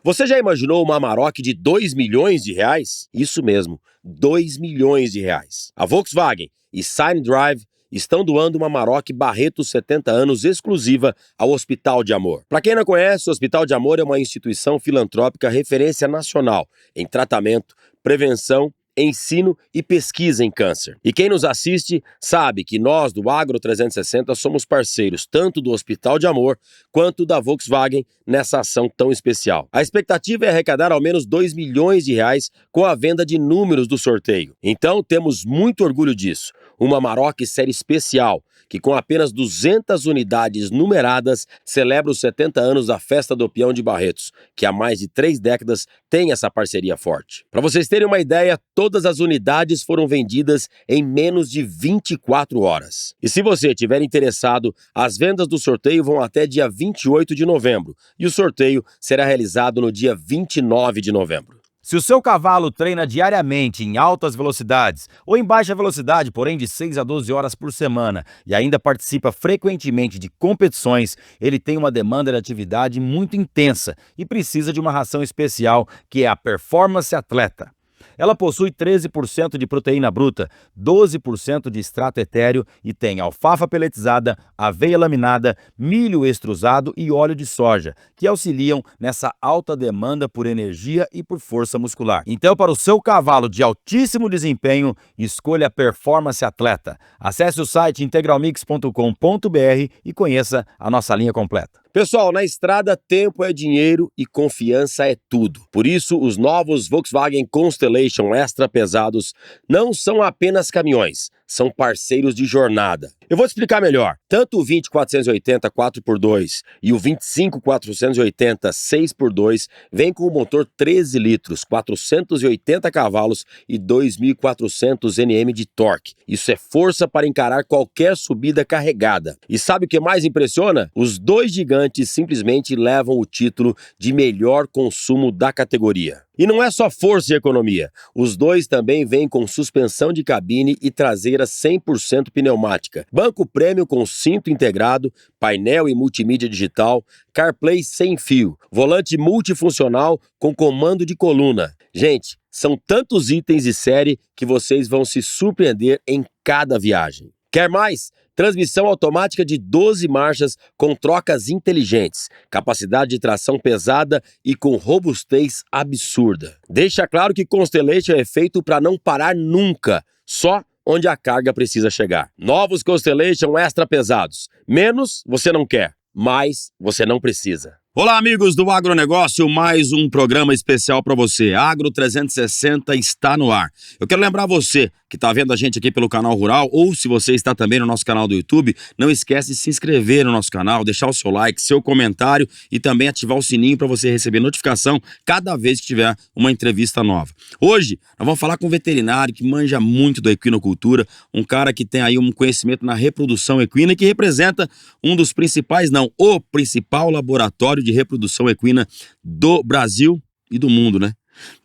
Você já imaginou uma Amarok de 2 milhões de reais? Isso mesmo, 2 milhões de reais. A Volkswagen e Sign Drive estão doando uma Amarok Barreto 70 anos exclusiva ao Hospital de Amor. Para quem não conhece, o Hospital de Amor é uma instituição filantrópica referência nacional em tratamento, prevenção, ensino e pesquisa em câncer. E quem nos assiste sabe que nós do Agro 360 somos parceiros tanto do Hospital de Amor quanto da Volkswagen nessa ação tão especial. A expectativa é arrecadar ao menos 2 milhões de reais com a venda de números do sorteio. Então temos muito orgulho disso. Uma Amarok série especial que com apenas 200 unidades numeradas celebra os 70 anos da Festa do Peão de Barretos, que há mais de 3 décadas tem essa parceria forte. Para vocês terem uma ideia, todas as unidades foram vendidas em menos de 24 horas. E se você estiver interessado, as vendas do sorteio vão até dia 28 de novembro e o sorteio será realizado no dia 29 de novembro. Se o seu cavalo treina diariamente em altas velocidades ou em baixa velocidade, porém de 6 a 12 horas por semana, e ainda participa frequentemente de competições, ele tem uma demanda de atividade muito intensa e precisa de uma ração especial, que é a Performance Atleta. Ela possui 13% de proteína bruta, 12% de extrato etéreo e tem alfafa peletizada, aveia laminada, milho extrusado e óleo de soja, que auxiliam nessa alta demanda por energia e por força muscular. Então, para o seu cavalo de altíssimo desempenho, escolha a Performance Atleta. Acesse o site integralmix.com.br e conheça a nossa linha completa. Pessoal, na estrada, tempo é dinheiro e confiança é tudo. Por isso, os novos Volkswagen Constellation extra pesados não são apenas caminhões, são parceiros de jornada. Eu vou te explicar melhor. Tanto o 20480 4x2 e o 25480 6x2 vêm com o motor 13 litros, 480 cavalos e 2.400 Nm de torque. Isso é força para encarar qualquer subida carregada. E sabe o que mais impressiona? Os dois gigantes simplesmente levam o título de melhor consumo da categoria. E não é só força e economia. Os dois também vêm com suspensão de cabine e traseira 100% pneumática, banco prêmio com cinto integrado, painel e multimídia digital, CarPlay sem fio, volante multifuncional com comando de coluna. Gente, são tantos itens de série que vocês vão se surpreender em cada viagem. Quer mais? Transmissão automática de 12 marchas com trocas inteligentes, capacidade de tração pesada e com robustez absurda. Deixa claro que Constellation é feito para não parar nunca, só onde a carga precisa chegar. Novos Constellation extra pesados. Menos você não quer, mais você não precisa. Olá, amigos do Agronegócio, mais um programa especial para você. Agro 360 está no ar. Eu quero lembrar você que está vendo a gente aqui pelo canal Rural, ou se você está também no nosso canal do YouTube, não esquece de se inscrever no nosso canal, deixar o seu like, seu comentário e também ativar o sininho para você receber notificação cada vez que tiver uma entrevista nova. Hoje, nós vamos falar com um veterinário que manja muito da equinocultura, um cara que tem aí um conhecimento na reprodução equina e que representa um dos principais, não, o principal laboratório de reprodução equina do Brasil e do mundo, né?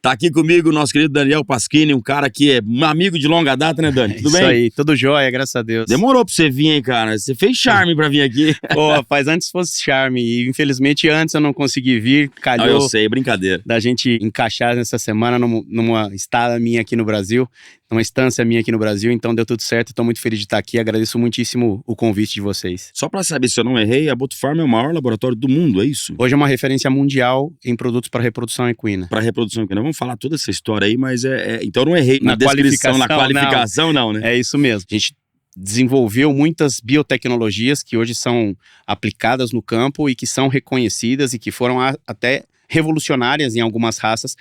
Tá aqui comigo o nosso querido Daniel Pasquini, um cara que é um amigo de longa data, né, Dani? Tudo bem? Isso aí, tudo jóia, graças a Deus. Demorou pra você vir, hein, cara? Você fez charme pra vir aqui. Pô, rapaz, antes fosse charme, e infelizmente antes eu não consegui vir, calhou. Eu sei, brincadeira. Da gente encaixar nessa semana numa estada minha aqui no Brasil, numa estância minha aqui no Brasil, então deu tudo certo, estou muito feliz de estar aqui, agradeço muitíssimo o convite de vocês. Só pra saber se eu não errei, a Botufarm é o maior laboratório do mundo, é isso? Hoje é uma referência mundial em produtos para reprodução equina. Para reprodução equina, vamos falar toda essa história aí, mas então eu não errei na descrição, na qualificação não, né? É isso mesmo, a gente desenvolveu muitas biotecnologias que hoje são aplicadas no campo e que são reconhecidas e que foram até revolucionárias em algumas raças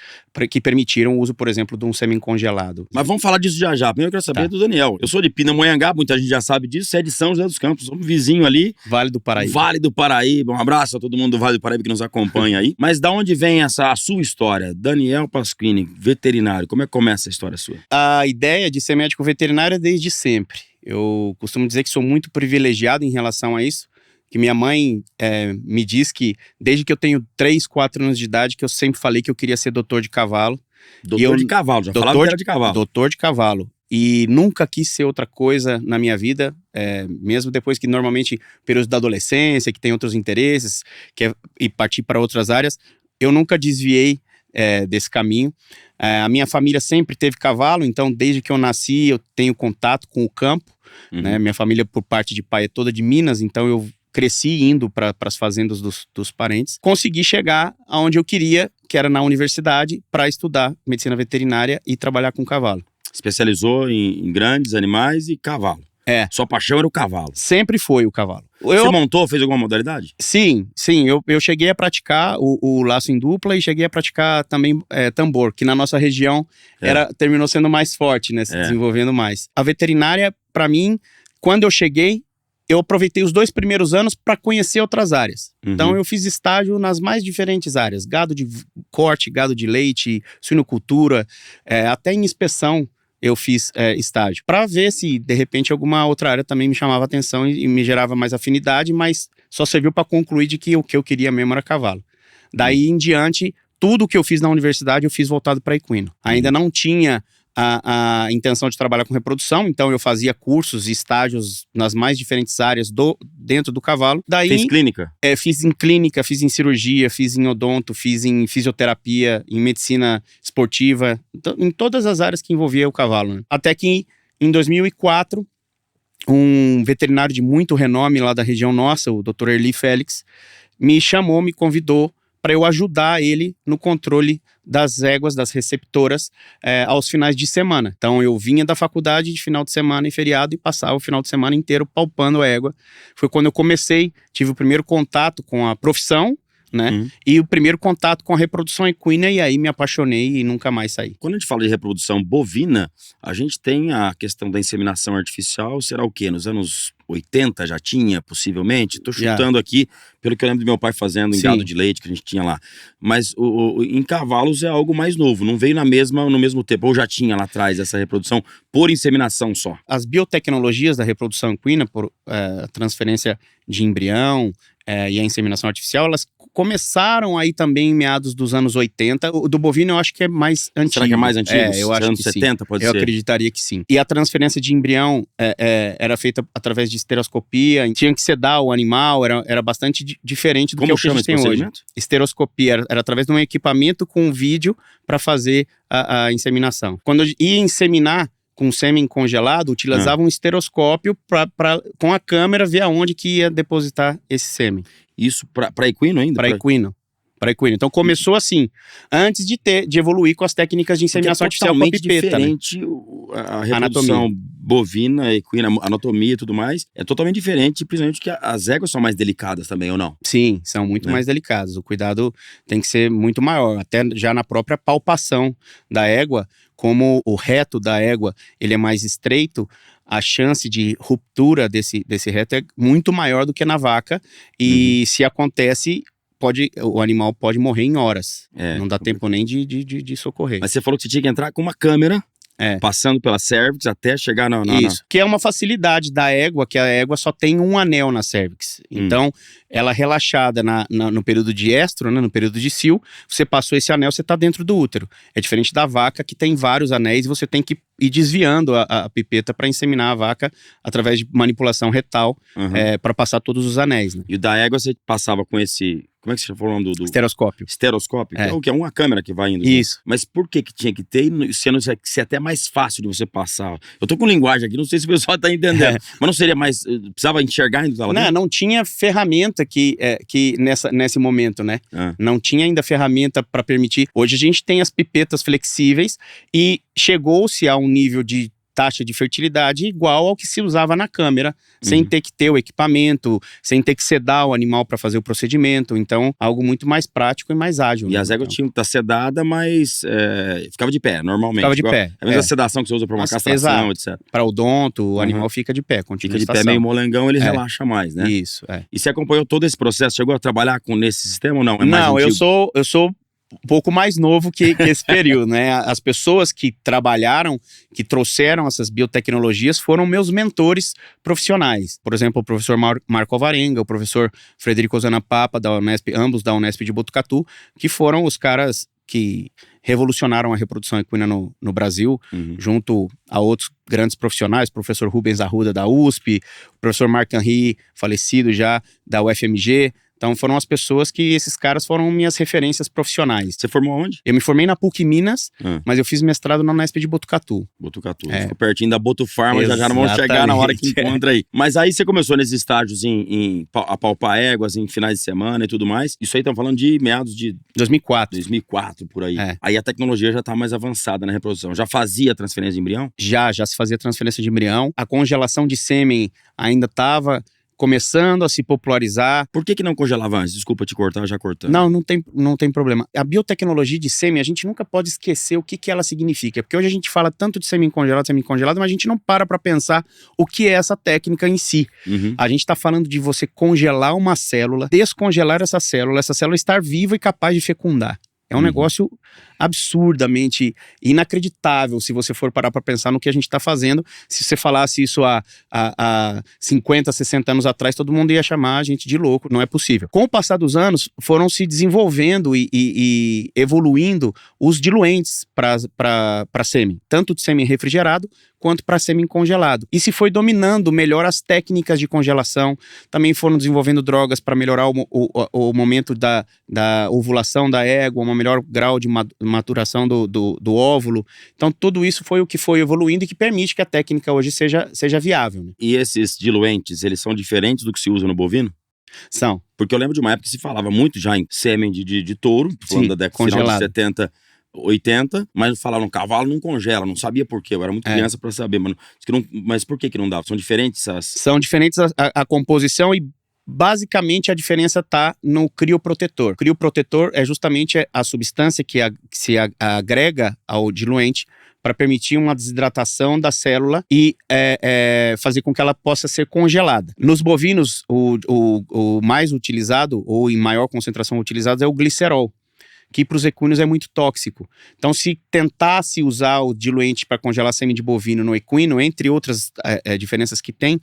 que permitiram o uso, por exemplo, de um semi-congelado. Mas vamos falar disso já já. Primeiro eu quero saber do Daniel. Eu sou de Pindamonhangaba, muita gente já sabe disso, você é de São José dos Campos, somos vizinho ali. Vale do Paraíba. Vale do Paraíba. Um abraço a todo mundo do Vale do Paraíba que nos acompanha aí. Mas da onde vem a sua história? Daniel Pasquini, veterinário, como é que começa a história sua? A ideia de ser médico veterinário é desde sempre. Eu costumo dizer que sou muito privilegiado em relação a isso, que minha mãe me diz que desde que eu tenho 3, 4 anos de idade que eu sempre falei que eu queria ser doutor de cavalo. De cavalo, já falava que era de cavalo. Doutor de cavalo. E nunca quis ser outra coisa na minha vida, mesmo depois que normalmente, período da adolescência, que tem outros interesses, e partir para outras áreas, eu nunca desviei desse caminho. A minha família sempre teve cavalo, então desde que eu nasci eu tenho contato com o campo, né? Minha família por parte de pai é toda de Minas, então eu cresci indo para as fazendas dos parentes. Consegui chegar aonde eu queria, que era na universidade, para estudar medicina veterinária e trabalhar com cavalo. Especializou em grandes animais e cavalo. Sua paixão era o cavalo. Sempre foi o cavalo. Você montou, fez alguma modalidade? Sim. Eu cheguei a praticar o laço em dupla e cheguei a praticar também tambor, que na nossa região terminou sendo mais forte, né? Se desenvolvendo mais. A veterinária, para mim, quando eu cheguei, eu aproveitei os 2 primeiros anos para conhecer outras áreas. Então eu fiz estágio nas mais diferentes áreas. Gado de corte, gado de leite, suinocultura, até em inspeção eu fiz estágio. Para ver se, de repente, alguma outra área também me chamava atenção e me gerava mais afinidade, mas só serviu para concluir de que o que eu queria mesmo era cavalo. Daí em diante, tudo que eu fiz na universidade eu fiz voltado para equino. Ainda não tinha a intenção de trabalhar com reprodução, então eu fazia cursos e estágios nas mais diferentes áreas dentro do cavalo. Daí, fez clínica? Fiz em clínica, fiz em cirurgia, fiz em odonto, fiz em fisioterapia, em medicina esportiva, em todas as áreas que envolvia o cavalo, né? Até que em 2004, um veterinário de muito renome lá da região nossa, o Dr. Erli Félix, me chamou, me convidou para eu ajudar ele no controle das éguas, das receptoras, aos finais de semana. Então eu vinha da faculdade de final de semana e feriado e passava o final de semana inteiro palpando a égua. Foi quando eu comecei, tive o primeiro contato com a profissão, né? E o primeiro contato com a reprodução equina, e aí me apaixonei e nunca mais saí. Quando a gente fala de reprodução bovina, a gente tem a questão da inseminação artificial, será o quê? Nos anos 80 já tinha, possivelmente? Tô chutando aqui, pelo que eu lembro do meu pai fazendo em gado de leite que a gente tinha lá. Mas em cavalos é algo mais novo, não veio no mesmo tempo, ou já tinha lá atrás essa reprodução por inseminação só? As biotecnologias da reprodução equina, por transferência de embrião e a inseminação artificial, elas começaram aí também em meados dos anos 80. O do bovino eu acho que é mais antigo. Será que é mais antigo? Eu acho anos que 70 sim. pode ser? Eu acreditaria que sim. E a transferência de embrião era feita através de esteroscopia, tinha que sedar o animal, era bastante diferente do que a gente tem hoje. Esteroscopia era através de um equipamento com um vídeo para fazer a inseminação. Quando eu ia inseminar com sêmen congelado, utilizava um esteroscópio com a câmera ver aonde que ia depositar esse sêmen. Isso para equino ainda? Para equino. Então começou assim, antes de evoluir com as técnicas de inseminação artificial com a pipeta, diferente, né? A reprodução bovina, equina, anatomia e tudo mais, é totalmente diferente, principalmente que as éguas são mais delicadas também, ou não? Sim, são muito mais delicadas. O cuidado tem que ser muito maior, até já na própria palpação da égua, como o reto da égua ele é mais estreito, a chance de ruptura desse reto é muito maior do que na vaca, e se acontece, o animal pode morrer em horas. Não dá tempo nem de socorrer. Mas você falou que você tinha que entrar com uma câmera, passando pela cervix até chegar na... Isso, que é uma facilidade da égua, que a égua só tem um anel na cervix. Então, ela relaxada no período de estro, né, no período de cio, você passou esse anel, você está dentro do útero. É diferente da vaca, que tem vários anéis, e você tem que ir desviando a pipeta para inseminar a vaca através de manipulação retal, para passar todos os anéis. Né? E o da égua você passava com esse... Como é que você falou o nome do... Esteroscópio. Esteroscópio, que é uma câmera que vai indo. Isso. Mas por que tinha que ter, sendo que é até mais fácil de você passar? Eu tô com linguagem aqui, não sei se o pessoal tá entendendo. Mas não seria mais... Precisava enxergar indo lá dentro? Não tinha ferramenta que nesse momento, né? Não tinha ainda ferramenta para permitir. Hoje a gente tem as pipetas flexíveis e chegou-se a um nível de taxa de fertilidade igual ao que se usava na câmera, sem ter que ter o equipamento, sem ter que sedar o animal para fazer o procedimento. Então, algo muito mais prático e mais ágil. E as éguas tinham que estar sedadas, mas ficava de pé, normalmente. Ficava de pé. É a mesma sedação que você usa para uma castração, etc. Para odonto, o animal fica de pé, continua fica de pé meio molengão, ele relaxa mais, né? Isso, E você acompanhou todo esse processo? Chegou a trabalhar nesse sistema ou não? Não, eu sou um pouco mais novo que esse período, né? As pessoas que trabalharam, que trouxeram essas biotecnologias foram meus mentores profissionais. Por exemplo, o professor Marco Alvarenga, o professor Frederico Ozana Papa, da Unesp, ambos da Unesp de Botucatu, que foram os caras que revolucionaram a reprodução equina no Brasil, junto a outros grandes profissionais, o professor Rubens Arruda da USP, o professor Marc Henry, falecido já, da UFMG. Então foram as pessoas que, esses caras foram minhas referências profissionais. Você formou onde? Eu me formei na PUC Minas, mas eu fiz mestrado na Unesp de Botucatu. Botucatu. Ficou pertinho da Botufarma, já não vamos chegar na hora que encontra aí. Mas aí você começou nesses estágios em apalpar éguas, em finais de semana e tudo mais. Isso aí estamos falando de meados de 2004, por aí. Aí a tecnologia já está mais avançada na reprodução. Já fazia transferência de embrião? Já se fazia transferência de embrião. A congelação de sêmen ainda estava começando a se popularizar. Por que não congelava antes? Desculpa te cortar, já cortando. Não tem problema. A biotecnologia de sêmen, a gente nunca pode esquecer o que ela significa. Porque hoje a gente fala tanto de sêmen congelado, mas a gente não para pensar o que é essa técnica em si. A gente está falando de você congelar uma célula, descongelar essa célula estar viva e capaz de fecundar. É um negócio absurdamente inacreditável se você for parar para pensar no que a gente está fazendo. Se você falasse isso há 50, 60 anos atrás, todo mundo ia chamar a gente de louco. Não é possível. Com o passar dos anos, foram se desenvolvendo e evoluindo os diluentes para sêmen. Tanto de sêmen refrigerado quanto para sêmen congelado. E se foi dominando melhor as técnicas de congelação. Também foram desenvolvendo drogas para melhorar o momento da ovulação da égua, um melhor grau de maturação do óvulo. Então tudo isso foi o que foi evoluindo e que permite que a técnica hoje seja viável. Né? E esses diluentes, eles são diferentes do que se usa no bovino? São. Porque eu lembro de uma época que se falava muito já em sêmen de touro, falando da década final de 70, 80, mas falavam, cavalo não congela, não sabia por quê, eu era muito criança para saber, mas por que não dava? São diferentes as... São diferentes a composição e basicamente a diferença está no crioprotetor. O crioprotetor é justamente a substância que se agrega ao diluente para permitir uma desidratação da célula e fazer com que ela possa ser congelada. Nos bovinos, o mais utilizado, ou em maior concentração utilizado, é o glicerol, que para os equinos é muito tóxico. Então, se tentasse usar o diluente para congelar sêmen de bovino no equino, entre outras diferenças que tem,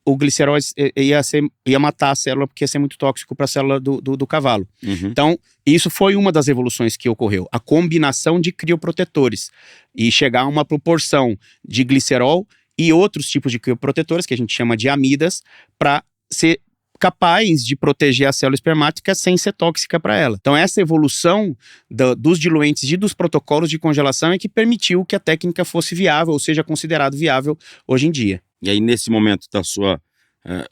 o glicerol ia matar a célula porque ia ser muito tóxico para a célula do cavalo. Então, isso foi uma das evoluções que ocorreu. A combinação de crioprotetores e chegar a uma proporção de glicerol e outros tipos de crioprotetores, que a gente chama de amidas, para ser capaz de proteger a célula espermática sem ser tóxica para ela. Então essa evolução dos diluentes e dos protocolos de congelação é que permitiu que a técnica fosse viável, ou seja, considerado viável hoje em dia. E aí nesse momento da sua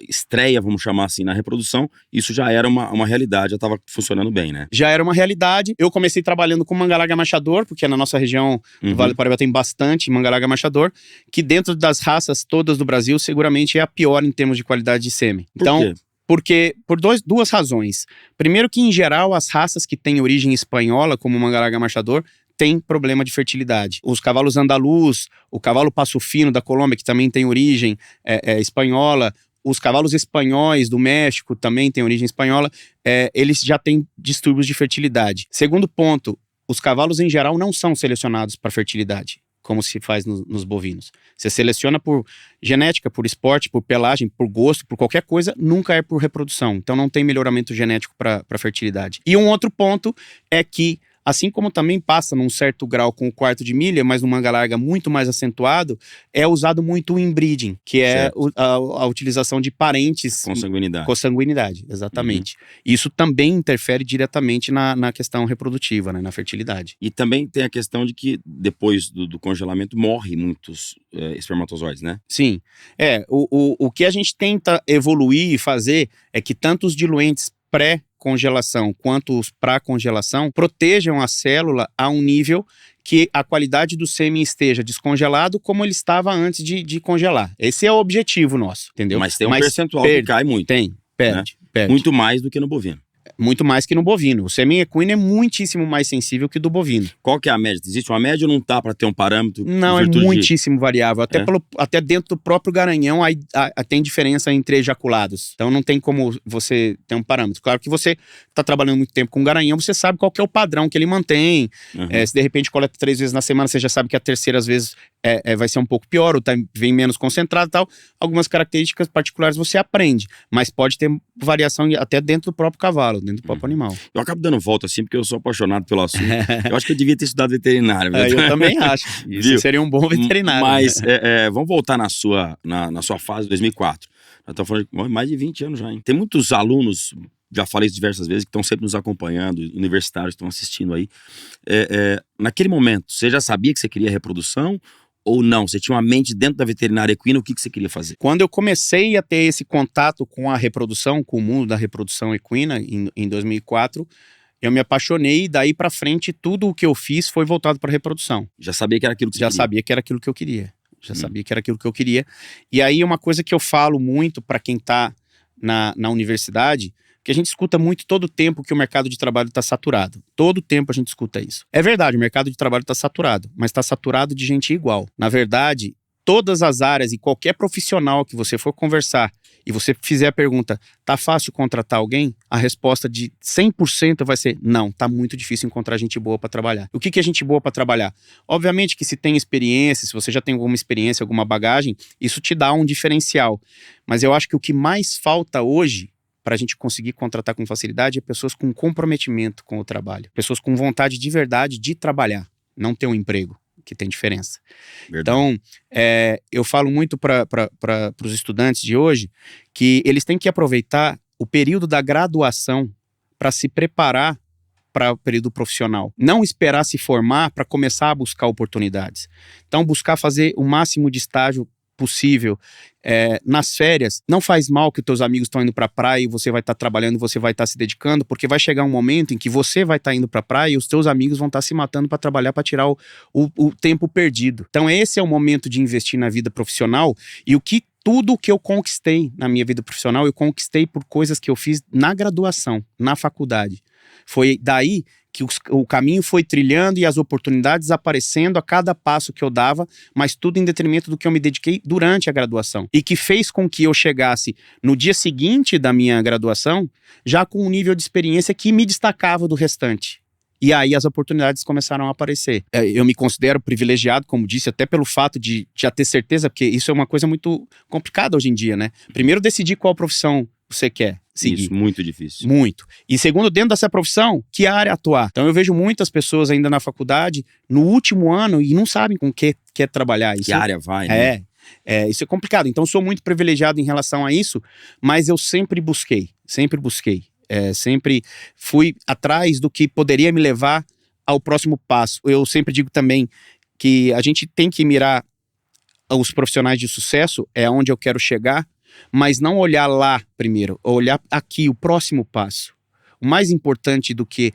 estreia, vamos chamar assim, na reprodução, isso já era uma realidade, já estava funcionando bem, né? Já era uma realidade. Eu comecei trabalhando com manga-larga machador, porque na nossa região do Vale do Paraíba tem bastante manga-larga machador, que dentro das raças todas do Brasil, seguramente é a pior em termos de qualidade de sêmen. Por quê? Porque, por duas razões. Primeiro que, em geral, as raças que têm origem espanhola, como o manga-larga machador, têm problema de fertilidade. Os cavalos andaluz, o cavalo passo fino da Colômbia, que também tem origem espanhola, os cavalos espanhóis do México também têm origem espanhola, eles já têm distúrbios de fertilidade. Segundo ponto, os cavalos, em geral, não são selecionados para fertilidade, como se faz nos bovinos. Você seleciona por genética, por esporte, por pelagem, por gosto, por qualquer coisa, nunca é por reprodução. Então não tem melhoramento genético para fertilidade. E um outro ponto é que, assim como também passa num certo grau com o quarto de milha, mas no manga larga muito mais acentuado, é usado muito o inbreeding, que é a utilização de parentes... Consanguinidade, exatamente. Isso também interfere diretamente na questão reprodutiva, né, na fertilidade. E também tem a questão de que depois do congelamento morre muitos espermatozoides, né? Sim. O que a gente tenta evoluir e fazer é que tanto os diluentes pré-congelação quanto os pré-congelação protejam a célula a um nível que a qualidade do sêmen esteja descongelado como ele estava antes de congelar. Esse é o objetivo nosso, entendeu? Mas tem um percentual que cai muito. Perde. Muito mais do que no bovino. Muito mais que no bovino. O sêmen equino é muitíssimo mais sensível que o do bovino. Qual que é a média? Existe uma média ou não tá para ter um parâmetro? Não, é muitíssimo variável. Até dentro do próprio garanhão tem diferença entre ejaculados. Então não tem como você ter um parâmetro. Claro que você está trabalhando muito tempo com garanhão, você sabe qual que é o padrão que ele mantém. Se de repente coleta 3 vezes na semana, você já sabe que a terceira às vezes vai ser um pouco pior, ou vem menos concentrado e tal. Algumas características particulares você aprende, mas pode ter variação até dentro do próprio cavalo, dentro do próprio animal. Eu acabo dando volta assim, porque eu sou apaixonado pelo assunto. Eu acho que eu devia ter estudado veterinário. Eu também acho. Isso seria um bom veterinário. Mas vamos voltar na sua fase de 2004. Nós estamos falando de mais de 20 anos já, hein? Tem muitos alunos já falei isso diversas vezes, que estão sempre nos acompanhando, universitários que estão assistindo aí. Naquele momento, você já sabia que você queria reprodução ou não? Você tinha uma mente dentro da veterinária equina, o que você queria fazer? Quando eu comecei a ter esse contato com a reprodução, com o mundo da reprodução equina, em 2004, eu me apaixonei e daí pra frente tudo o que eu fiz foi voltado para reprodução. Já sabia que era aquilo que você queria? Sabia que era aquilo que eu queria. Sabia que era aquilo que eu queria. E aí uma coisa que eu falo muito para quem tá na universidade, que a gente escuta muito todo o tempo que o mercado de trabalho está saturado. Todo tempo a gente escuta isso. É verdade, o mercado de trabalho está saturado, mas está saturado de gente igual. Na verdade, todas as áreas e qualquer profissional que você for conversar e você fizer a pergunta, tá fácil contratar alguém? A resposta de 100% vai ser, não, tá muito difícil encontrar gente boa para trabalhar. O que é gente boa para trabalhar? Obviamente que se tem experiência, se você já tem alguma experiência, alguma bagagem, isso te dá um diferencial. Mas eu acho que o que mais falta hoje para a gente conseguir contratar com facilidade é pessoas com comprometimento com o trabalho. Pessoas com vontade de verdade de trabalhar, não ter um emprego, que tem diferença. Verdade. Então, eu falo muito para os estudantes de hoje que eles têm que aproveitar o período da graduação para se preparar para o período profissional. Não esperar se formar para começar a buscar oportunidades. Então, buscar fazer o máximo de estágio possível. Nas férias, não faz mal que os teus amigos estão indo pra praia e você vai estar trabalhando, você vai estar se dedicando, porque vai chegar um momento em que você vai estar indo pra praia e os teus amigos vão estar se matando para trabalhar, para tirar o tempo perdido. Então esse é o momento de investir na vida profissional e tudo que eu conquistei na minha vida profissional, eu conquistei por coisas que eu fiz na graduação, na faculdade. Foi daí que o caminho foi trilhando e as oportunidades aparecendo a cada passo que eu dava, mas tudo em detrimento do que eu me dediquei durante a graduação. E que fez com que eu chegasse no dia seguinte da minha graduação, já com um nível de experiência que me destacava do restante. E aí as oportunidades começaram a aparecer. Eu me considero privilegiado, como disse, até pelo fato de já ter certeza, porque isso é uma coisa muito complicada hoje em dia, né? Primeiro, decidir qual profissão você quer seguir. Isso, muito difícil. Muito. E segundo, dentro dessa profissão, que área atuar? Então eu vejo muitas pessoas ainda na faculdade, no último ano, e não sabem com o que quer trabalhar. Que área vai, né? Isso é complicado. Então eu sou muito privilegiado em relação a isso, mas eu sempre busquei. Sempre fui atrás do que poderia me levar ao próximo passo. Eu sempre digo também que a gente tem que mirar os profissionais de sucesso, é onde eu quero chegar, mas não olhar lá primeiro, olhar aqui, o próximo passo. O mais importante do que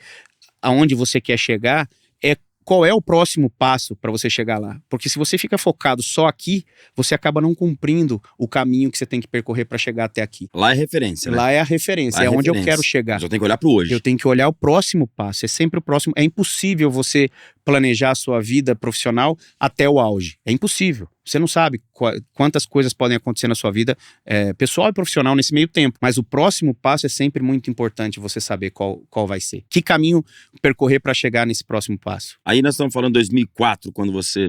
aonde você quer chegar é qual é o próximo passo para você chegar lá. Porque se você fica focado só aqui, você acaba não cumprindo o caminho que você tem que percorrer para chegar até aqui. Lá é referência, né? Lá é a referência, é onde eu quero chegar. Mas eu tenho que olhar para o hoje. Eu tenho que olhar o próximo passo, é sempre o próximo. É impossível você planejar a sua vida profissional até o auge. É impossível. Você não sabe quantas coisas podem acontecer na sua vida pessoal e profissional nesse meio tempo. Mas o próximo passo é sempre muito importante você saber qual vai ser. Que caminho percorrer para chegar nesse próximo passo. Aí nós estamos falando de 2004, quando você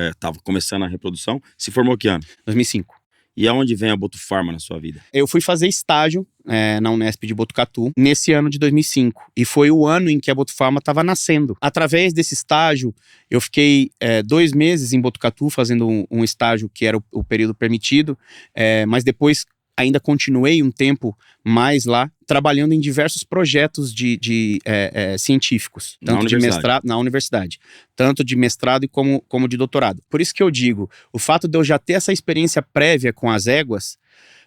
estava começando a reprodução. Se formou que ano? 2005. E aonde vem a Botufarma na sua vida? Eu fui fazer estágio na Unesp de Botucatu nesse ano de 2005. E foi o ano em que a Botufarma estava nascendo. Através desse estágio, eu fiquei 2 meses em Botucatu fazendo um estágio que era o período permitido. Mas depois ainda continuei um tempo mais lá, trabalhando em diversos projetos científicos. Tanto de mestrado, na universidade. Tanto de mestrado como de doutorado. Por isso que eu digo, o fato de eu já ter essa experiência prévia com as éguas,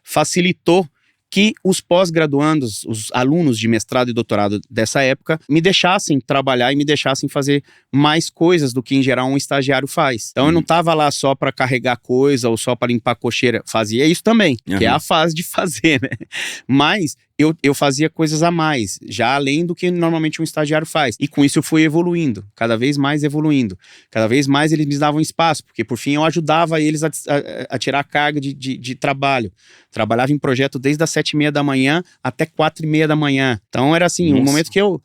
facilitou que os pós-graduandos, os alunos de mestrado e doutorado dessa época, me deixassem trabalhar e me deixassem fazer mais coisas do que, em geral, um estagiário faz. Então, eu não estava lá só para carregar coisa ou só para limpar cocheira. Fazia isso também, que é a fase de fazer, né? Mas eu fazia coisas a mais, já além do que normalmente um estagiário faz. E com isso eu fui evoluindo, cada vez mais evoluindo. Cada vez mais eles me davam espaço, porque por fim eu ajudava eles a tirar a carga de trabalho. Trabalhava em projeto desde as 7h30 da manhã até 4h30 da manhã. Então era assim, um momento que eu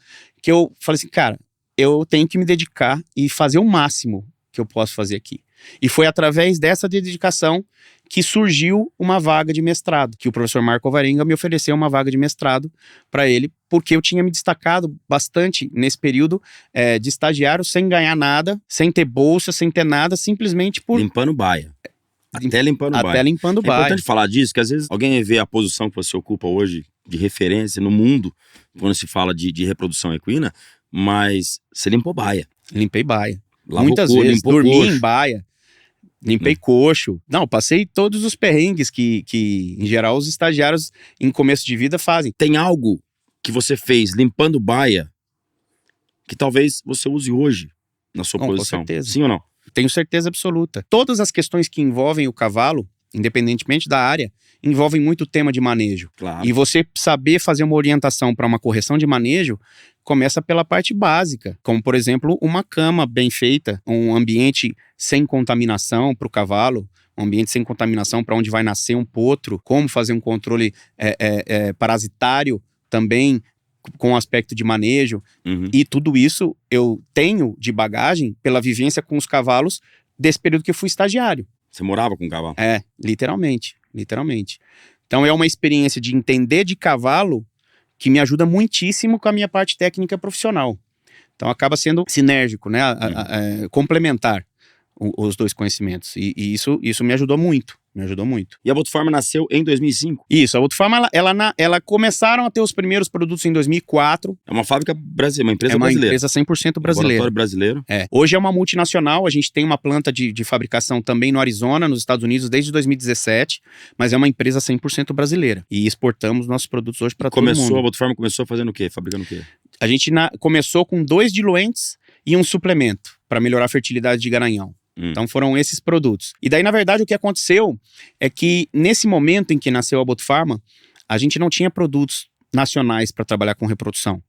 falei assim, cara, eu tenho que me dedicar e fazer o máximo que eu posso fazer aqui. E foi através dessa dedicação que surgiu uma vaga de mestrado, que o professor Marco Alvarenga me ofereceu uma vaga de mestrado para ele, porque eu tinha me destacado bastante nesse período de estagiário, sem ganhar nada, sem ter bolsa, sem ter nada, simplesmente por... Limpando baia. Até limpando o Até baia. limpando o É baia. importante falar disso, que às vezes alguém vê a posição que você ocupa hoje de referência no mundo, quando se fala de reprodução equina, mas você limpou baia. Limpei baia. Lavou Muitas couro, vezes, limpou dormi coxo. em baia. Limpei coxo. Não, passei todos os perrengues que, em geral, os estagiários em começo de vida fazem. Tem algo que você fez limpando baia que talvez você use hoje na sua Com posição. certeza. Sim ou não? Tenho certeza absoluta. Todas as questões que envolvem o cavalo, independentemente da área, envolvem muito tema de manejo. Claro. E você saber fazer uma orientação para uma correção de manejo começa pela parte básica, como, por exemplo, uma cama bem feita, um ambiente sem contaminação para o cavalo, um ambiente sem contaminação para onde vai nascer um potro, como fazer um controle parasitário também com aspecto de manejo. Uhum. E tudo isso eu tenho de bagagem pela vivência com os cavalos desse período que eu fui estagiário. Você morava com o cavalo? Literalmente. Então é uma experiência de entender de cavalo que me ajuda muitíssimo com a minha parte técnica profissional. Então acaba sendo sinérgico, né? Complementar os dois conhecimentos. E isso me ajudou muito. E a Botufarma nasceu em 2005. Isso, a Botufarma, ela começaram a ter os primeiros produtos em 2004. É uma fábrica brasileira, uma empresa É uma brasileira. empresa 100% brasileira. Laboratório brasileiro. Hoje é uma multinacional, a gente tem uma planta de fabricação também no Arizona, nos Estados Unidos, desde 2017, mas é uma empresa 100% brasileira. E exportamos nossos produtos hoje para todo mundo. A Botufarma começou fazendo o quê? Fabricando o quê? A gente começou com 2 diluentes e um suplemento para melhorar a fertilidade de garanhão. Então foram esses produtos. E daí, na verdade, o que aconteceu é que nesse momento em que nasceu a Botufarma, a gente não tinha produtos nacionais para trabalhar com reprodução.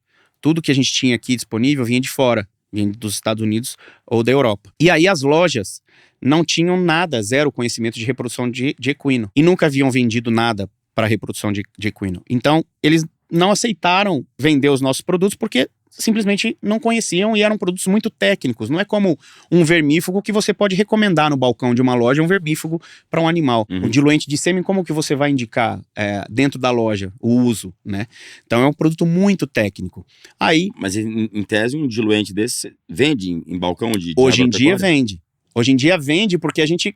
Tudo que a gente tinha aqui disponível vinha de fora, vinha dos Estados Unidos ou da Europa. E aí as lojas não tinham nada, zero conhecimento de reprodução de equino. E nunca haviam vendido nada para reprodução de equino. Então, eles não aceitaram vender os nossos produtos porque simplesmente não conheciam e eram produtos muito técnicos. Não é como um vermífugo que você pode recomendar no balcão de uma loja, um vermífugo para um animal. O diluente de sêmen, como que você vai indicar dentro da loja o uso, né? Então é um produto muito técnico. Aí, mas em tese, um diluente desse vende em balcão de hoje em dia agropecuária? vende. Hoje em dia vende porque a gente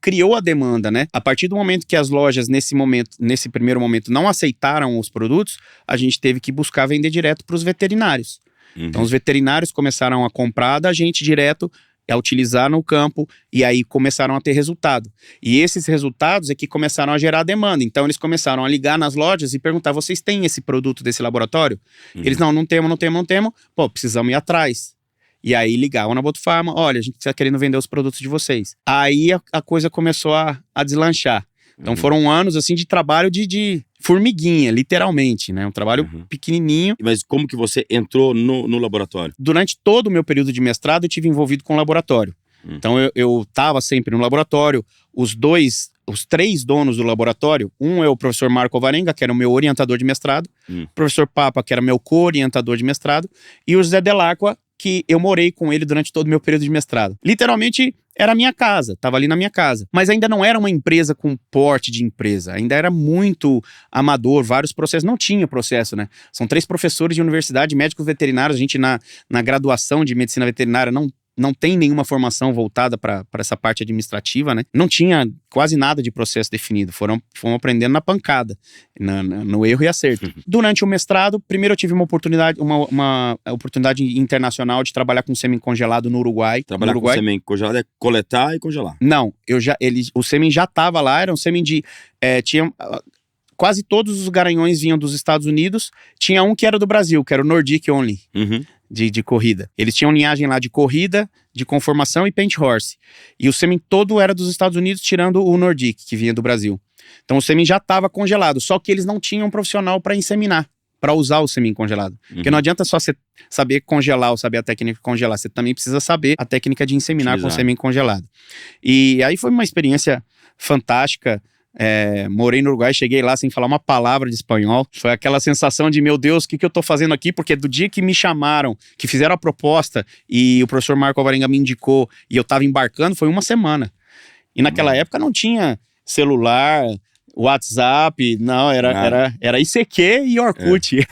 criou a demanda, né? A partir do momento que as lojas, nesse primeiro momento, não aceitaram os produtos, a gente teve que buscar vender direto para os veterinários. Então os veterinários começaram a comprar da gente direto, a utilizar no campo, e aí começaram a ter resultado. E esses resultados é que começaram a gerar demanda. Então eles começaram a ligar nas lojas e perguntar: vocês têm esse produto desse laboratório? Eles, não temos. Pô, precisamos ir atrás. E aí ligavam na Botufarma: olha, a gente está querendo vender os produtos de vocês. Aí a coisa começou a deslanchar. Então foram anos assim de trabalho de formiguinha, literalmente, né? Um trabalho pequenininho. Mas como que você entrou no laboratório? Durante todo o meu período de mestrado eu tive envolvido com o laboratório. Então eu estava sempre no laboratório. Os 3 donos do laboratório, um é o professor Marco Alvarenga, que era o meu orientador de mestrado, o professor Papa, que era meu co-orientador de mestrado, e o José Delacqua, que eu morei com ele durante todo o meu período de mestrado. Literalmente, era a minha casa, estava ali na minha casa. Mas ainda não era uma empresa com porte de empresa, ainda era muito amador, vários processos, não tinha processo, né? São 3 professores de universidade, médicos veterinários, a gente na graduação de medicina veterinária não tem nenhuma formação voltada para essa parte administrativa, né? Não tinha quase nada de processo definido, fomos aprendendo na pancada, no erro e acerto. Durante o mestrado, primeiro eu tive uma oportunidade internacional de trabalhar com sêmen congelado no Uruguai. Trabalhar com sêmen congelado é coletar e congelar. Não, o sêmen já estava lá, era um sêmen de... quase todos os garanhões vinham dos Estados Unidos, tinha um que era do Brasil, que era o Nordic Only. De corrida. Eles tinham linhagem lá de corrida, de conformação e paint horse. E o sêmen todo era dos Estados Unidos, tirando o Nordic, que vinha do Brasil. Então o sêmen já estava congelado, só que eles não tinham um profissional para inseminar, para usar o sêmen congelado. Porque não adianta só você saber congelar ou saber a técnica de congelar, você também precisa saber a técnica de inseminar com o sêmen congelado. E aí foi uma experiência fantástica. Morei no Uruguai, cheguei lá sem falar uma palavra de espanhol. Foi aquela sensação de, meu Deus, o que eu tô fazendo aqui? Porque do dia que me chamaram, que fizeram a proposta e o professor Marco Alvarenga me indicou e eu tava embarcando, foi uma semana. E naquela época não tinha celular, WhatsApp, não, era ICQ e Orkut.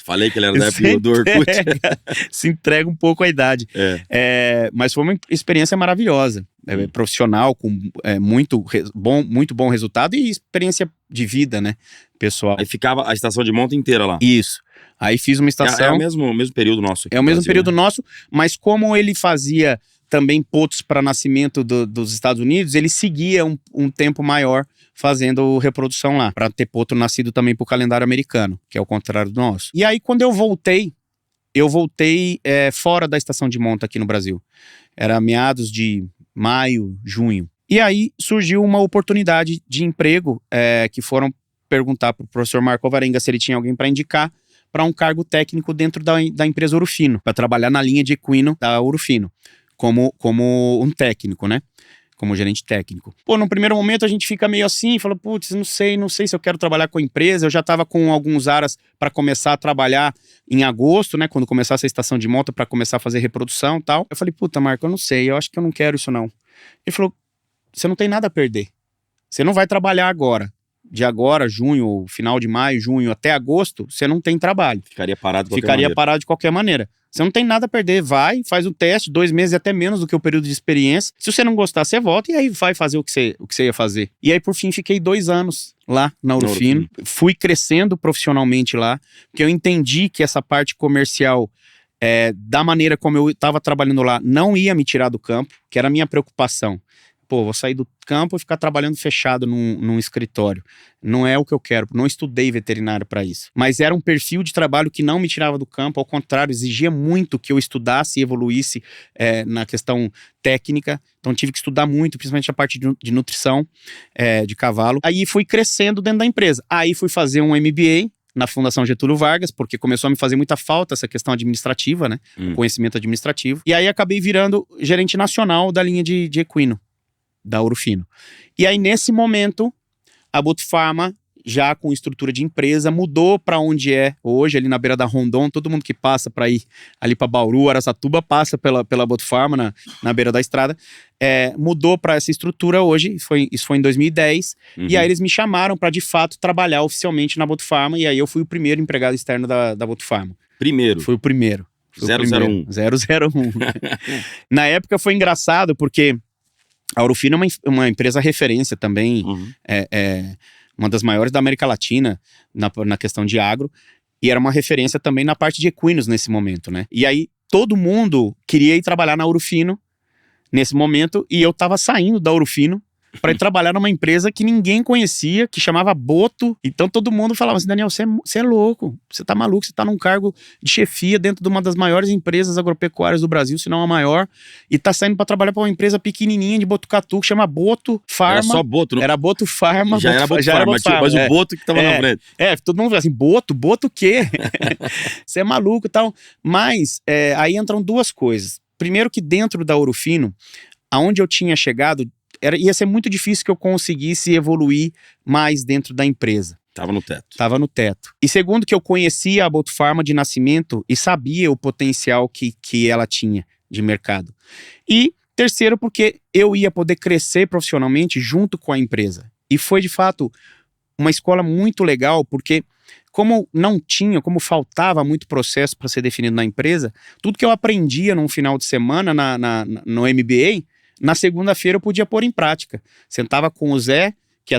Falei que ele era da época do Orkut. Se entrega um pouco a idade. Mas foi uma experiência maravilhosa. Profissional, com muito bom resultado e experiência de vida, né, pessoal. Aí ficava a estação de monta inteira lá. Isso. Aí fiz uma estação... É o mesmo período nosso. É o mesmo período nosso, mas como ele fazia também potos para nascimento dos Estados Unidos, ele seguia um tempo maior fazendo reprodução lá, para ter poto nascido também pro calendário americano, que é o contrário do nosso. E aí, quando eu voltei fora da estação de monta aqui no Brasil. Era meados de maio, junho. E aí surgiu uma oportunidade de emprego, que foram perguntar pro professor Marco Alvarenga se ele tinha alguém para indicar para um cargo técnico dentro da empresa Ouro Fino, para trabalhar na linha de equino da Ouro Fino, como um técnico, né? Como gerente técnico. Pô, no primeiro momento a gente fica meio assim, fala, putz, não sei se eu quero trabalhar com a empresa. Eu já estava com alguns aras para começar a trabalhar em agosto, né? Quando começasse a estação de monta, para começar a fazer reprodução e tal. Eu falei, puta, Marco, eu não sei, eu acho que eu não quero isso não. Ele falou, você não tem nada a perder. Você não vai trabalhar agora. De agora, junho, final de maio, junho, até agosto, você não tem trabalho. Ficaria parado de qualquer maneira. Você não tem nada a perder, vai, faz um teste, 2 meses e até menos do que o período de experiência. Se você não gostar, você volta e aí vai fazer o que você ia fazer. E aí, por fim, fiquei 2 anos lá na Ouro Fino. Fui crescendo profissionalmente lá, porque eu entendi que essa parte comercial, da maneira como eu estava trabalhando lá, não ia me tirar do campo, que era a minha preocupação. Pô, vou sair do campo e ficar trabalhando fechado num escritório. Não é o que eu quero, não estudei veterinário para isso. Mas era um perfil de trabalho que não me tirava do campo, ao contrário, exigia muito que eu estudasse e evoluísse na questão técnica. Então tive que estudar muito, principalmente a parte de nutrição de cavalo. Aí fui crescendo dentro da empresa. Aí fui fazer um MBA na Fundação Getúlio Vargas, porque começou a me fazer muita falta essa questão administrativa, né? O conhecimento administrativo. E aí acabei virando gerente nacional da linha de equino da Ouro Fino. E aí, nesse momento, a Botufarma, já com estrutura de empresa, mudou para onde é hoje, ali na beira da Rondon. Todo mundo que passa para ir ali para Bauru, Araçatuba, passa pela Botufarma, na beira da estrada. Mudou para essa estrutura hoje, isso foi em 2010. E aí eles me chamaram para, de fato, trabalhar oficialmente na Botufarma. E aí eu fui o primeiro empregado externo da Botufarma. Fui o primeiro. 001. 001. Na época foi engraçado, porque a Ouro Fino é uma empresa referência também, uma das maiores da América Latina na questão de agro, e era uma referência também na parte de equinos nesse momento, né? E aí todo mundo queria ir trabalhar na Ouro Fino nesse momento, e eu tava saindo da Ouro Fino para ir trabalhar numa empresa que ninguém conhecia, que chamava Boto. Então todo mundo falava assim, Daniel, você é louco, você tá maluco, você tá num cargo de chefia dentro de uma das maiores empresas agropecuárias do Brasil, se não a maior, e tá saindo para trabalhar para uma empresa pequenininha de Botucatu, que chama Boto Farma. Era só Boto, não? Era Boto Farma. Já era Boto Farma, mas o Boto que tava na frente. Todo mundo fala assim, Boto o quê? Você é maluco e tal. Mas aí entram 2 coisas. Primeiro que dentro da Ouro Fino, aonde eu tinha chegado, ia ser muito difícil que eu conseguisse evoluir mais dentro da empresa. Tava no teto. E segundo, que eu conhecia a Botufarma de nascimento e sabia o potencial que ela tinha de mercado. E terceiro, porque eu ia poder crescer profissionalmente junto com a empresa. E foi, de fato, uma escola muito legal, porque como faltava muito processo para ser definido na empresa, tudo que eu aprendia num final de semana no MBA, na segunda-feira eu podia pôr em prática. Sentava com o Zé, que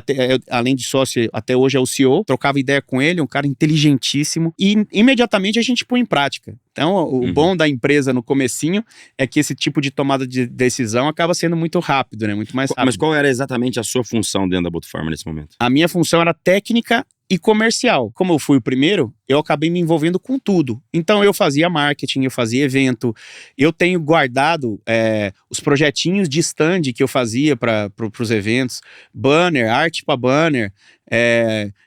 além de sócio, até hoje é o CEO, trocava ideia com ele, um cara inteligentíssimo, e imediatamente a gente põe em prática. Então, o bom da empresa no comecinho é que esse tipo de tomada de decisão acaba sendo muito rápido, né? Muito mais rápido. Mas qual era exatamente a sua função dentro da Botufarma nesse momento? A minha função era técnica e comercial. Como eu fui o primeiro, eu acabei me envolvendo com tudo. Então eu fazia marketing, eu fazia evento, eu tenho guardado os projetinhos de stand que eu fazia para os eventos, banner, arte para banner,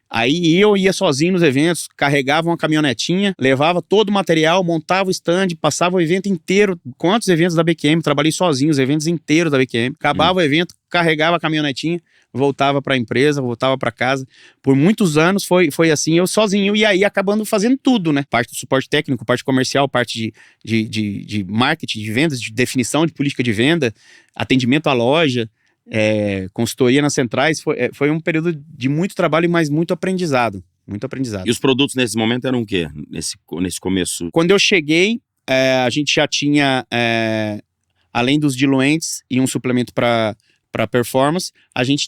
aí eu ia sozinho nos eventos, carregava uma caminhonetinha, levava todo o material, montava o stand, passava o evento inteiro. Quantos eventos da BQM? Trabalhei sozinho, os eventos inteiros da BQM. Acabava o evento, carregava a caminhonetinha, voltava para a empresa, voltava para casa. Por muitos anos foi assim, eu sozinho, e aí acabando fazendo tudo, né? Parte do suporte técnico, parte comercial, parte de marketing, de vendas, de definição de política de venda, atendimento à loja. consultoria nas centrais, foi um período de muito trabalho, mas muito aprendizado. Muito aprendizado. E os produtos nesse momento eram o quê? Nesse começo? Quando eu cheguei, a gente já tinha, além dos diluentes e um suplemento para performance, a gente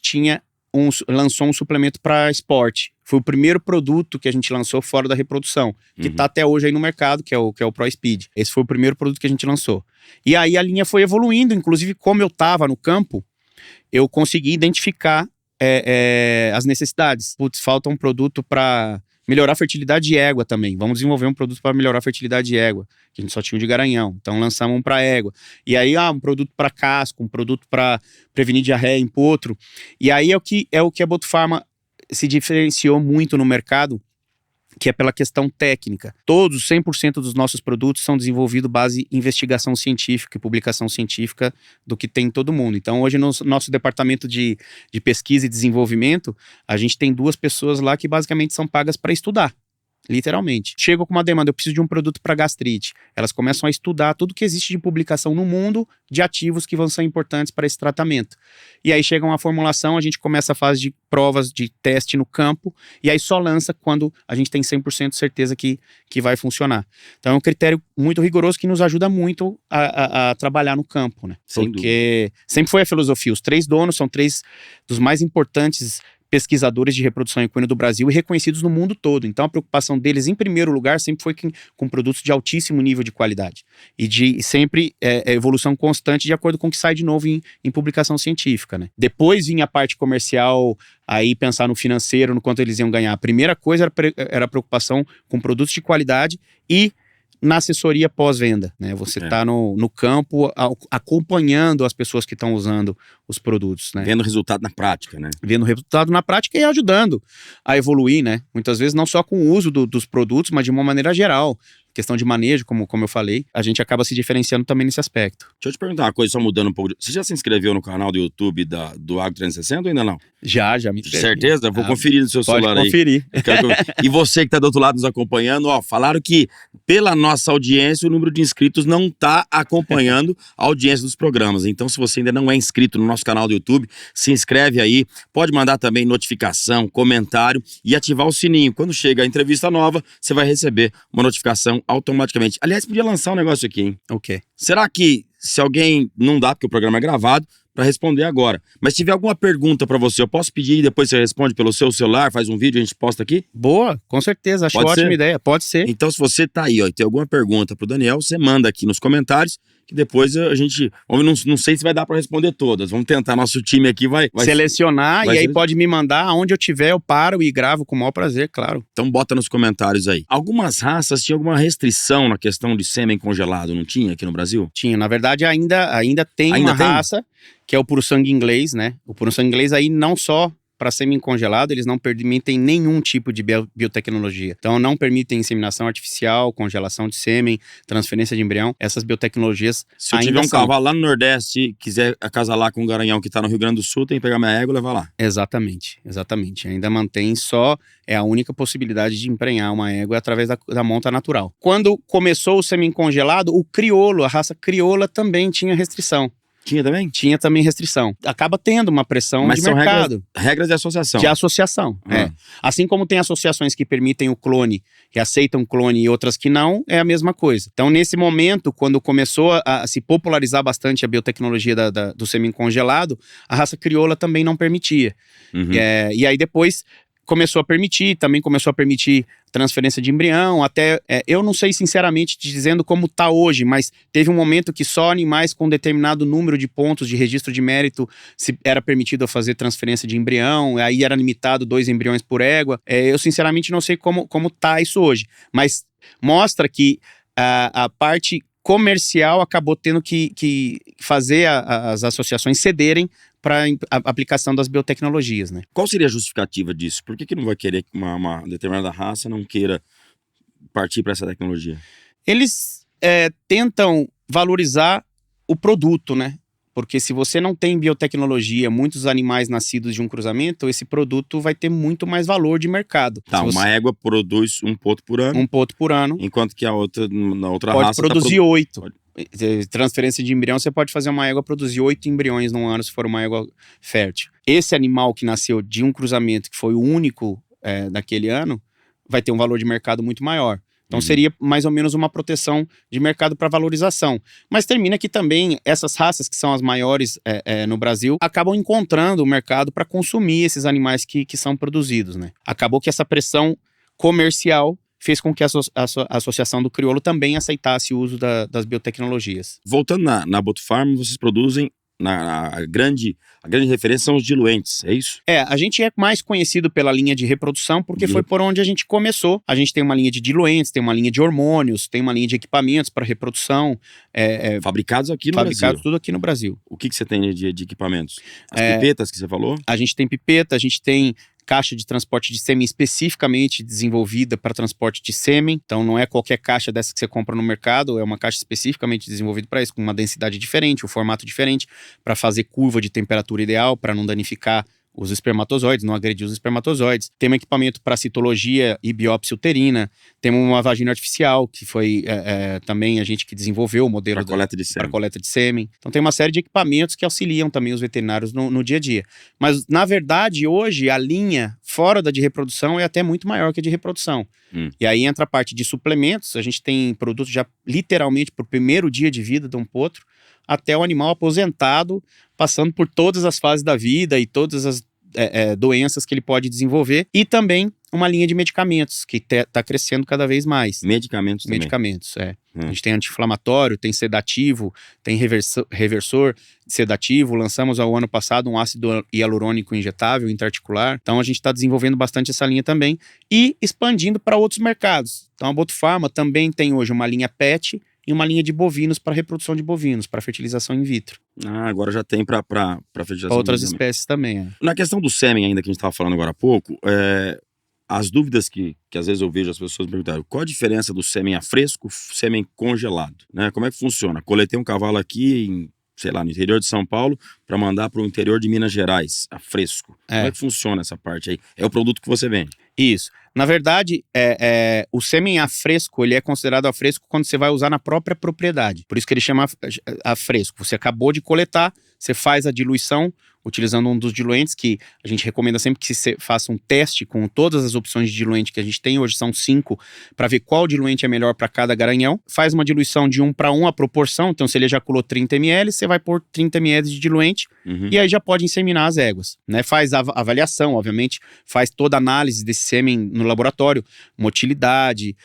lançou um suplemento para esporte. Foi o primeiro produto que a gente lançou fora da reprodução, que está até hoje aí no mercado, que é o Pro Speed. Esse foi o primeiro produto que a gente lançou. E aí a linha foi evoluindo, inclusive como eu estava no campo, eu consegui identificar as necessidades. Putz, falta um produto para melhorar a fertilidade de égua também. Vamos desenvolver um produto para melhorar a fertilidade de égua, que a gente só tinha o de garanhão. Então lançamos um para égua. E aí, um produto para casco, um produto para prevenir diarreia em potro. E aí é o que a Botufarma se diferenciou muito no mercado, que é pela questão técnica. 100% dos nossos produtos são desenvolvidos base em investigação científica e publicação científica do que tem em todo mundo. Então, hoje, no nosso departamento de pesquisa e desenvolvimento, a gente tem 2 pessoas lá que basicamente são pagas para estudar. Literalmente. Chegam com uma demanda, eu preciso de um produto para gastrite. Elas começam a estudar tudo que existe de publicação no mundo de ativos que vão ser importantes para esse tratamento. E aí chega uma formulação, a gente começa a fase de provas de teste no campo, e aí só lança quando a gente tem 100% certeza que vai funcionar. Então é um critério muito rigoroso que nos ajuda muito a trabalhar no campo, né? Porque sempre foi a filosofia, os 3 donos são 3 dos mais importantes pesquisadores de reprodução equina do Brasil e reconhecidos no mundo todo. Então a preocupação deles, em primeiro lugar, sempre foi com produtos de altíssimo nível de qualidade e de sempre evolução constante de acordo com o que sai de novo em publicação científica, né? Depois vinha a parte comercial, aí pensar no financeiro, no quanto eles iam ganhar. A primeira coisa era a preocupação com produtos de qualidade e na assessoria pós-venda, né? Você tá no campo acompanhando as pessoas que estão usando os produtos, né? Vendo o resultado na prática, né? Vendo o resultado na prática e ajudando a evoluir, né? Muitas vezes não só com o uso dos produtos, mas de uma maneira geral. Questão de manejo, como eu falei, a gente acaba se diferenciando também nesse aspecto. Deixa eu te perguntar uma coisa, só mudando um pouco. Você já se inscreveu no canal do YouTube do Agro 360 ou ainda não? Já me inscrevi. Certeza? Vou conferir no seu celular aí. Pode conferir. E você que tá do outro lado nos acompanhando, falaram que pela nossa audiência o número de inscritos não tá acompanhando a audiência dos programas. Então, se você ainda não é inscrito no nosso canal do YouTube, se inscreve aí. Pode mandar também notificação, comentário e ativar o sininho. Quando chega a entrevista nova, você vai receber uma notificação automaticamente. Aliás, podia lançar um negócio aqui, hein? O quê? Será que se alguém, não dá porque o programa é gravado, para responder agora, mas se tiver alguma pergunta para você, eu posso pedir e depois você responde pelo seu celular, faz um vídeo e a gente posta aqui? Boa, com certeza, acho ótima ideia, pode ser. Então se você tá aí e tem alguma pergunta pro Daniel, você manda aqui nos comentários, que depois a gente, não sei se vai dar para responder todas, vamos tentar, nosso time aqui vai selecionar e aí pode me mandar, aonde eu tiver eu paro e gravo com o maior prazer, claro. Então bota nos comentários aí. Algumas raças tinham alguma restrição na questão de sêmen congelado, não tinha aqui no Brasil? Tinha, na verdade ainda tem uma raça, que é o puro sangue inglês, né? O puro sangue inglês aí não só para sêmen congelado, eles não permitem nenhum tipo de biotecnologia. Então, não permitem inseminação artificial, congelação de sêmen, transferência de embrião. Essas biotecnologias Se eu tiver um cavalo lá no Nordeste, quiser acasalar com um garanhão que está no Rio Grande do Sul, tem que pegar minha égua e levar lá. Exatamente. Ainda mantém é a única possibilidade de emprenhar uma égua através da monta natural. Quando começou o sêmen congelado, o crioulo, a raça crioula também tinha restrição. Tinha também? Tinha também restrição. Acaba tendo uma pressão de mercado. Regras de associação. De associação, Assim como tem associações que permitem o clone, que aceitam clone e outras que não, é a mesma coisa. Então, nesse momento, quando começou a se popularizar bastante a biotecnologia do sêmen congelado, a raça crioula também não permitia. E aí depois começou a permitir transferência de embrião, até, eu não sei sinceramente te dizendo como está hoje, mas teve um momento que só animais com determinado número de pontos de registro de mérito era permitido fazer transferência de embrião, aí era limitado 2 embriões por égua. Eu sinceramente não sei como tá isso hoje, mas mostra que a parte comercial acabou tendo que fazer as associações cederem para a aplicação das biotecnologias, né? Qual seria a justificativa disso? Por que não vai querer que uma determinada raça não queira partir para essa tecnologia? Eles tentam valorizar o produto, né? Porque se você não tem biotecnologia, muitos animais nascidos de um cruzamento, esse produto vai ter muito mais valor de mercado. Tá, uma égua produz 1 ponto por ano. 1 ponto por ano. Enquanto que na outra pode raça produzir 8. Transferência de embrião, você pode fazer uma égua produzir 8 embriões num ano, se for uma égua fértil. Esse animal que nasceu de um cruzamento, que foi o único daquele ano, vai ter um valor de mercado muito maior. Então seria mais ou menos uma proteção de mercado para valorização. Mas termina que também essas raças que são as maiores no Brasil acabam encontrando o mercado para consumir esses animais que são produzidos, né? Acabou que essa pressão comercial fez com que a Associação do Crioulo também aceitasse o uso das biotecnologias. Voltando na Botufarm, vocês produzem, a grande referência são os diluentes, é isso? A gente é mais conhecido pela linha de reprodução porque foi por onde a gente começou. A gente tem uma linha de diluentes, tem uma linha de hormônios, tem uma linha de equipamentos para reprodução. Fabricados aqui no fabricados Brasil? tudo aqui no Brasil. O que você tem de equipamentos? As pipetas que você falou? A gente tem pipeta, a gente tem caixa de transporte de sêmen especificamente desenvolvida para transporte de sêmen. Então não é qualquer caixa dessa que você compra no mercado, é uma caixa especificamente desenvolvida para isso, com uma densidade diferente, um formato diferente, para fazer curva de temperatura ideal, para não danificar os espermatozoides, não agredir os espermatozoides. Tem um equipamento para citologia e biópsia uterina. Temos uma vagina artificial, que foi também a gente que desenvolveu o modelo para coleta de sêmen. Então tem uma série de equipamentos que auxiliam também os veterinários no dia a dia. Mas, na verdade, hoje, a linha fora da de reprodução é até muito maior que a de reprodução. E aí entra a parte de suplementos. A gente tem produtos já literalmente para o primeiro dia de vida de um potro, até o animal aposentado, passando por todas as fases da vida e todas as doenças que ele pode desenvolver. E também uma linha de medicamentos, que está crescendo cada vez mais. Medicamentos também? Medicamentos, A gente tem anti-inflamatório, tem sedativo, tem reversor sedativo. Lançamos ao ano passado um ácido hialurônico injetável intraarticular. Então a gente está desenvolvendo bastante essa linha também e expandindo para outros mercados. Então a Botufarma também tem hoje uma linha PET e uma linha de bovinos para reprodução de bovinos, para fertilização in vitro. Agora já tem para fertilização. Outras espécies também. Na questão do sêmen ainda que a gente estava falando agora há pouco, as dúvidas que às vezes eu vejo as pessoas perguntarem, qual a diferença do sêmen a fresco, sêmen congelado, né? Como é que funciona? Coletei um cavalo aqui no interior de São Paulo, para mandar para o interior de Minas Gerais, a fresco. Como é que funciona essa parte aí? É o produto que você vende? Isso. Na verdade, o sêmen a fresco, ele é considerado a fresco quando você vai usar na própria propriedade. Por isso que ele chama a fresco. Você acabou de coletar, você faz a diluição, utilizando um dos diluentes, que a gente recomenda sempre que você faça um teste com todas as opções de diluente que a gente tem, hoje são 5, para ver qual diluente é melhor para cada garanhão. Faz uma diluição de 1 para 1 a proporção, então se ele ejaculou 30 ml, você vai pôr 30 ml de diluente, e aí já pode inseminar as éguas, né? Faz a avaliação, obviamente, faz toda a análise desse sêmen no laboratório, motilidade,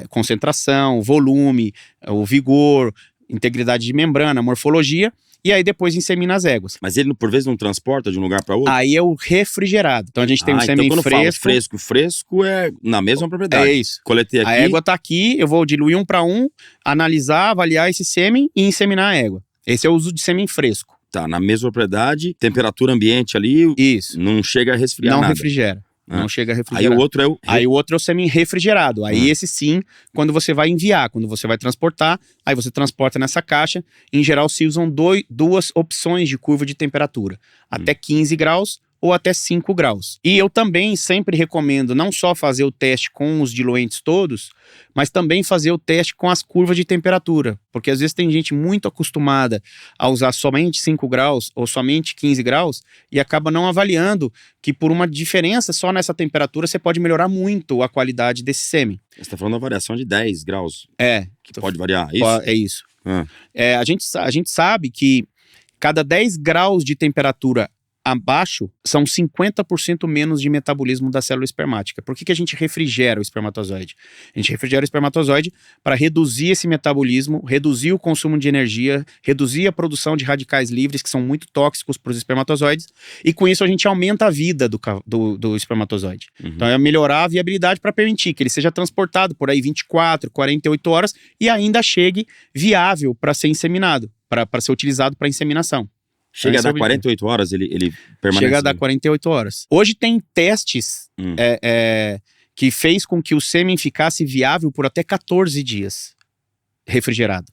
concentração, volume, o vigor, integridade de membrana, morfologia, e aí depois insemina as éguas. Mas ele, por vezes, não transporta de um lugar para outro? Aí é o refrigerado. Então a gente tem um sêmen então, quando fresco. Fresco é na mesma propriedade. É isso. Coletei aqui. A égua tá aqui, eu vou diluir 1 para 1, analisar, avaliar esse sêmen e inseminar a égua. Esse é o uso de sêmen fresco. Tá, na mesma propriedade, temperatura ambiente ali. Isso. Não chega a resfriar nada. Não refrigera. Não chega a refrigerar. Aí o outro é o sêmen refrigerado. Aí esse sim, quando você vai enviar, quando você vai transportar, aí você transporta nessa caixa. Em geral se usam duas opções de curva de temperatura. Até 15 graus ou até 5 graus. E eu também sempre recomendo não só fazer o teste com os diluentes todos, mas também fazer o teste com as curvas de temperatura. Porque às vezes tem gente muito acostumada a usar somente 5 graus ou somente 15 graus e acaba não avaliando que por uma diferença só nessa temperatura você pode melhorar muito a qualidade desse sêmen. Você está falando da variação de 10 graus. Que pode variar, é isso? É isso. A gente sabe que cada 10 graus de temperatura abaixo são 50% menos de metabolismo da célula espermática. Por que a gente refrigera o espermatozoide? A gente refrigera o espermatozoide para reduzir esse metabolismo, reduzir o consumo de energia, reduzir a produção de radicais livres, que são muito tóxicos para os espermatozoides, e com isso a gente aumenta a vida do espermatozoide. Então é melhorar a viabilidade para permitir que ele seja transportado por aí 24, 48 horas e ainda chegue viável para ser inseminado, para ser utilizado para inseminação. Chega a dar 48 horas, ele permanece? Chega a dar 48 horas. Hoje tem testes que fez com que o sêmen ficasse viável por até 14 dias, refrigerado.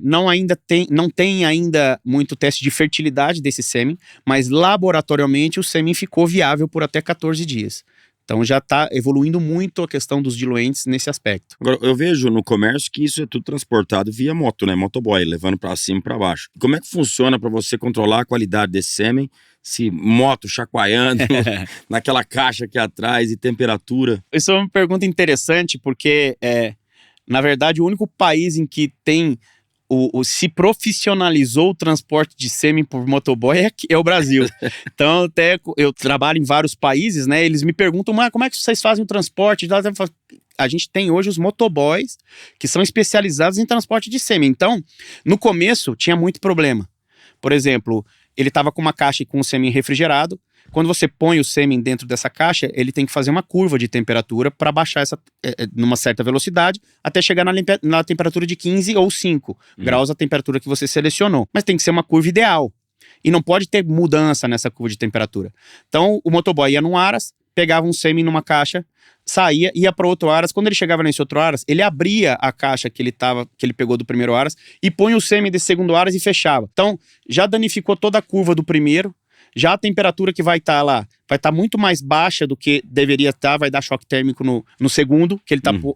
Não tem ainda muito teste de fertilidade desse sêmen, mas laboratorialmente o sêmen ficou viável por até 14 dias. Então já está evoluindo muito a questão dos diluentes nesse aspecto. Agora, eu vejo no comércio que isso é tudo transportado via moto, né? Motoboy, levando para cima e para baixo. Como é que funciona para você controlar a qualidade desse sêmen? Se moto chacoalhando naquela caixa aqui atrás e temperatura. Isso é uma pergunta interessante porque, na verdade, o único país em que tem se profissionalizou o transporte de sêmen por motoboy é o Brasil. Então, até eu trabalho em vários países, né? Eles me perguntam, mas como é que vocês fazem o transporte? A gente tem hoje os motoboys que são especializados em transporte de sêmen. Então, no começo, tinha muito problema. Por exemplo, ele estava com uma caixa com o sêmen refrigerado. Quando você põe o sêmen dentro dessa caixa, ele tem que fazer uma curva de temperatura para baixar numa certa velocidade até chegar na temperatura de 15 ou 5 graus, a temperatura que você selecionou. Mas tem que ser uma curva ideal. E não pode ter mudança nessa curva de temperatura. Então, o motoboy ia num aras, pegava um sêmen numa caixa, saía, ia para outro aras. Quando ele chegava nesse outro aras, ele abria a caixa que ele pegou do primeiro aras e põe o sêmen desse segundo aras e fechava. Então, já danificou toda a curva do primeiro. Já a temperatura que vai estar lá vai estar muito mais baixa do que deveria estar, vai dar choque térmico no segundo que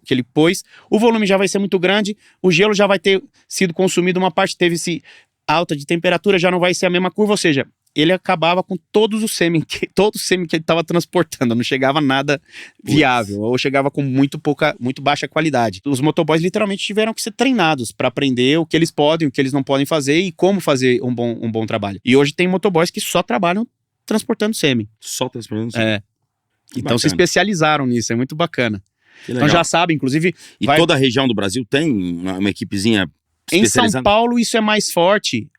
ele pôs. O volume já vai ser muito grande, o gelo já vai ter sido consumido, uma parte teve-se alta de temperatura, já não vai ser a mesma curva, ou seja, ele acabava com todo o sêmen que ele estava transportando, não chegava nada viável, ou chegava com muito baixa qualidade. Os motoboys literalmente tiveram que ser treinados para aprender o que eles podem, o que eles não podem fazer e como fazer um bom trabalho. E hoje tem motoboys que só trabalham transportando sêmen. Só transportando sêmen. Então se especializaram nisso, é muito bacana. Então já sabem, inclusive... E toda a região do Brasil tem uma equipezinha em São Paulo isso é mais forte,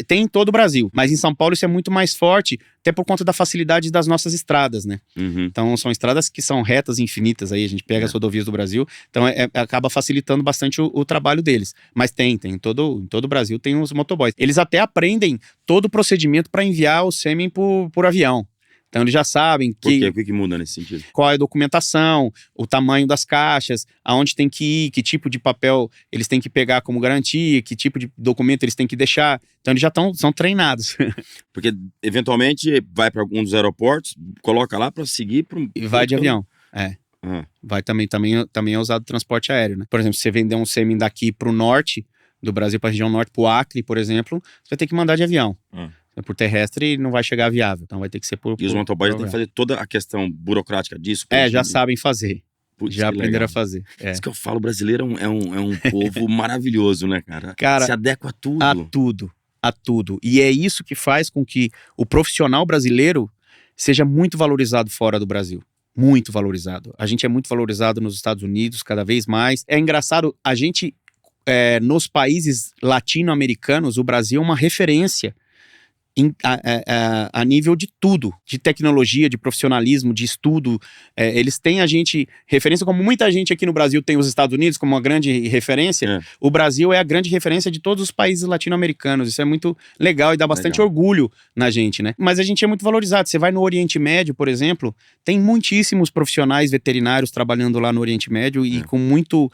tem em todo o Brasil, mas em São Paulo isso é muito mais forte, até por conta da facilidade das nossas estradas, né? Então são estradas que são retas infinitas, aí a gente pega as rodovias do Brasil, então acaba facilitando bastante o trabalho deles, mas em todo o Brasil tem os motoboys. Eles até aprendem todo o procedimento para enviar o sêmen por avião. Então eles já sabem que... O que muda nesse sentido? Qual é a documentação, o tamanho das caixas, aonde tem que ir, que tipo de papel eles têm que pegar como garantia, que tipo de documento eles têm que deixar. Então eles já são treinados. Porque eventualmente vai para algum dos aeroportos, coloca lá para seguir... E vai de avião, Vai também é usado transporte aéreo, né? Por exemplo, se você vender um sêmen daqui para o norte do Brasil, para a região norte, para o Acre, por exemplo, você vai ter que mandar de avião. Por terrestre não vai chegar viável, então vai ter que ser por... E os motoboys têm que fazer toda a questão burocrática disso? Já sabem fazer. Putz, já aprenderam a fazer. Isso que eu falo, o brasileiro é um povo maravilhoso, né, cara? Cara, se adequa a tudo. A tudo. E é isso que faz com que o profissional brasileiro seja muito valorizado fora do Brasil. Muito valorizado. A gente é muito valorizado nos Estados Unidos, cada vez mais. É engraçado, a gente, nos países latino-americanos, o Brasil é uma referência a nível de tudo, de tecnologia, de profissionalismo, de estudo. Eles têm a gente referência, como muita gente aqui no Brasil tem os Estados Unidos como uma grande referência. O Brasil é a grande referência de todos os países latino-americanos. Isso é muito legal e dá bastante orgulho na gente, né? Mas a gente é muito valorizado. Você vai no Oriente Médio, por exemplo, tem muitíssimos profissionais veterinários trabalhando lá no Oriente Médio e com muito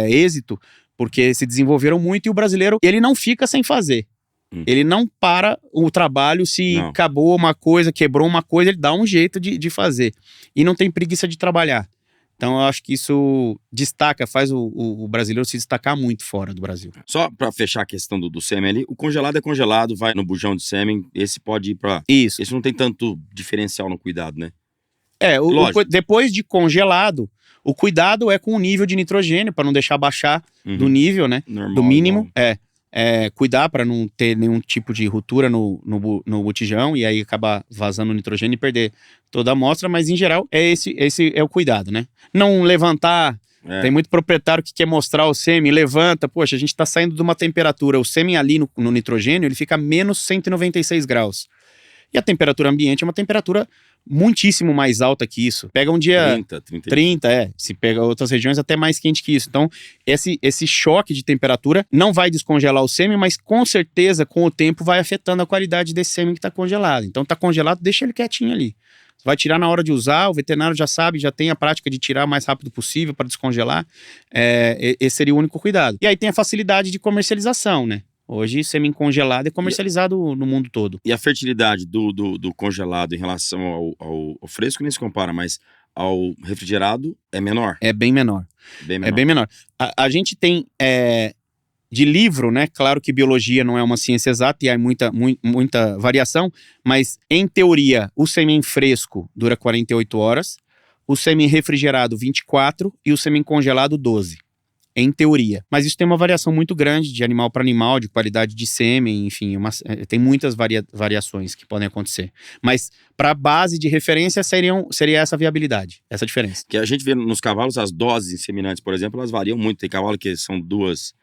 êxito, porque se desenvolveram muito, e o brasileiro, ele não fica sem fazer. Ele não para o trabalho, se acabou uma coisa, quebrou uma coisa, ele dá um jeito de fazer. E não tem preguiça de trabalhar. Então eu acho que isso faz o brasileiro se destacar muito fora do Brasil. Só para fechar a questão do sêmen ali, o congelado é congelado, vai no bujão de sêmen, esse pode ir para... Isso. Esse não tem tanto diferencial no cuidado, né? Depois de congelado, o cuidado é com o nível de nitrogênio, para não deixar baixar do nível, né? Normal, do mínimo, cuidar para não ter nenhum tipo de ruptura no botijão e aí acabar vazando o nitrogênio e perder toda a amostra, mas em geral esse é o cuidado, né? Não levantar, tem muito proprietário que quer mostrar o sêmen, levanta, poxa, a gente está saindo de uma temperatura, o sêmen ali no nitrogênio, ele fica a menos 196 graus. E a temperatura ambiente é uma temperatura muitíssimo mais alta que isso. Pega um dia 30, se pega outras regiões até mais quente que isso. Então, esse choque de temperatura não vai descongelar o sêmen, mas com certeza, com o tempo, vai afetando a qualidade desse sêmen que está congelado. Então, está congelado, deixa ele quietinho ali. Você vai tirar na hora de usar, o veterinário já sabe, já tem a prática de tirar o mais rápido possível para descongelar. Esse seria o único cuidado. E aí tem a facilidade de comercialização, né? Hoje, semi-congelado é comercializado no mundo todo. E a fertilidade do congelado em relação ao fresco nem se compara, mas ao refrigerado é menor? É bem menor. Bem menor. É bem menor. A gente tem de livro, né? Claro que biologia não é uma ciência exata e há muita variação, mas em teoria o sêmen fresco dura 48 horas, o sêmen refrigerado 24 e o sêmen congelado 12. Em teoria. Mas isso tem uma variação muito grande de animal para animal, de qualidade de sêmen, enfim, tem muitas variações que podem acontecer. Mas para a base de referência seria essa viabilidade, essa diferença. Que a gente vê nos cavalos, as doses inseminantes, por exemplo, elas variam muito. Tem cavalo que são duas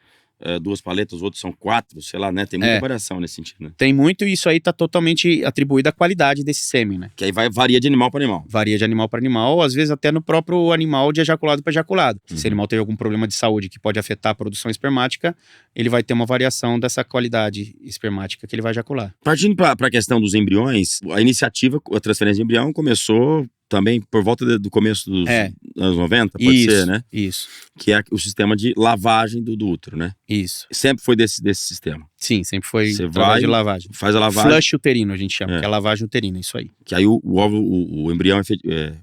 paletas, outros são 4, sei lá, né? Tem muita variação nesse sentido, né? Tem muito, e isso aí tá totalmente atribuído à qualidade desse sêmen, né? Que aí varia de animal para animal. Varia de animal para animal, ou às vezes até no próprio animal de ejaculado para ejaculado. Se o animal teve algum problema de saúde que pode afetar a produção espermática, ele vai ter uma variação dessa qualidade espermática que ele vai ejacular. Partindo para a questão dos embriões, a iniciativa, a transferência de embrião começou também por volta do começo dos anos 90, pode ser, né? Isso. Que é o sistema de lavagem do útero, né? Isso. Sempre foi desse sistema. Sim, sempre foi Você através de lavagem. Faz a lavagem. Flush uterino a gente chama, que é a lavagem uterina, isso aí. Que aí o embrião é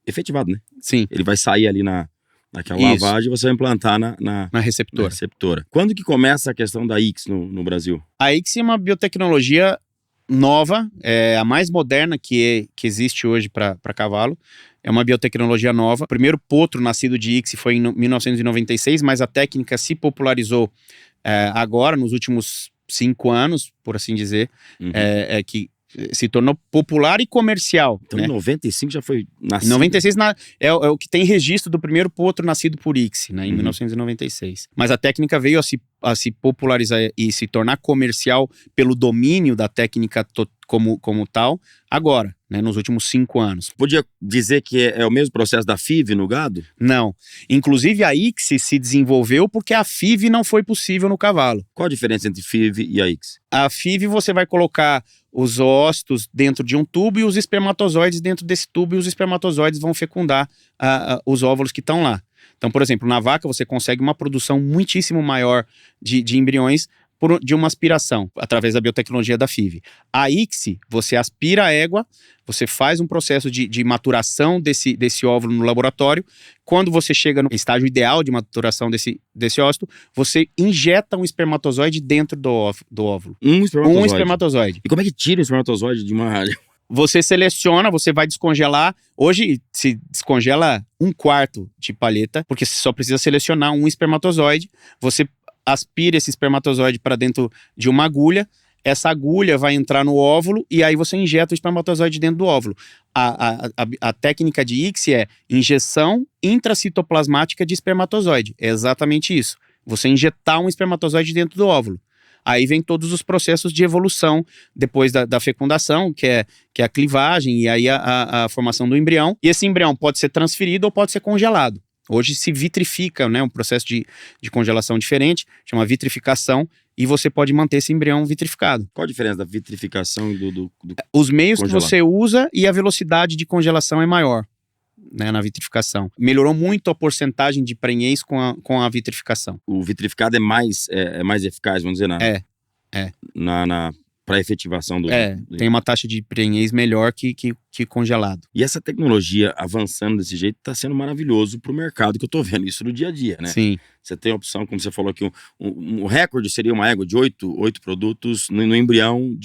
efetivado, né? Sim. Ele vai sair ali naquela lavagem e você vai implantar na receptora. Quando que começa a questão da ICSI no Brasil? A ICSI é uma biotecnologia nova, é a mais moderna que existe hoje para cavalo. É uma biotecnologia nova. O primeiro potro nascido de ICSI foi em 1996, mas a técnica se popularizou agora, nos últimos 5 anos, por assim dizer, que se tornou popular e comercial. Então, né? em 95 já foi nascido. Em 96 é o que tem registro do primeiro potro nascido por ICSI, né, em 1996. Mas a técnica veio a se popularizar e se tornar comercial pelo domínio da técnica como tal agora, né, nos últimos 5 anos. Podia dizer que é o mesmo processo da FIV no gado? Não. Inclusive a ICSI se desenvolveu porque a FIV não foi possível no cavalo. Qual a diferença entre FIV e a ICSI? A FIV você vai colocar os ócitos dentro de um tubo e os espermatozoides dentro desse tubo, e os espermatozoides vão fecundar os óvulos que estão lá. Então, por exemplo, na vaca você consegue uma produção muitíssimo maior de embriões de uma aspiração, através da biotecnologia da FIV. A ICSI, você aspira a égua, você faz um processo de maturação desse óvulo no laboratório. Quando você chega no estágio ideal de maturação desse ócito, você injeta um espermatozoide dentro do óvulo. Um espermatozoide. E como é que tira o espermatozoide de uma área? Você seleciona, você vai descongelar. Hoje se descongela 1/4 de palheta, porque você só precisa selecionar um espermatozoide. Você aspira esse espermatozoide para dentro de uma agulha. Essa agulha vai entrar no óvulo e aí você injeta o espermatozoide dentro do óvulo. A técnica de ICSI é injeção intracitoplasmática de espermatozoide. É exatamente isso. Você injetar um espermatozoide dentro do óvulo. Aí vem todos os processos de evolução depois da fecundação, que é a clivagem e aí a formação do embrião. E esse embrião pode ser transferido ou pode ser congelado. Hoje se vitrifica, né, um processo de congelação diferente, chama vitrificação, e você pode manter esse embrião vitrificado. Qual a diferença da vitrificação e do Os meios congelado? Que você usa e a velocidade de congelação é maior, né, na vitrificação. Melhorou muito a porcentagem de prenhez com a vitrificação. O vitrificado é mais eficaz, vamos dizer, para a efetivação do... Tem uma taxa de prenhez melhor que congelado. E essa tecnologia avançando desse jeito está sendo maravilhoso para o mercado, que eu estou vendo isso no dia a dia, né? Sim. Você tem a opção, como você falou aqui, o recorde seria uma égua de 8 produtos no embrião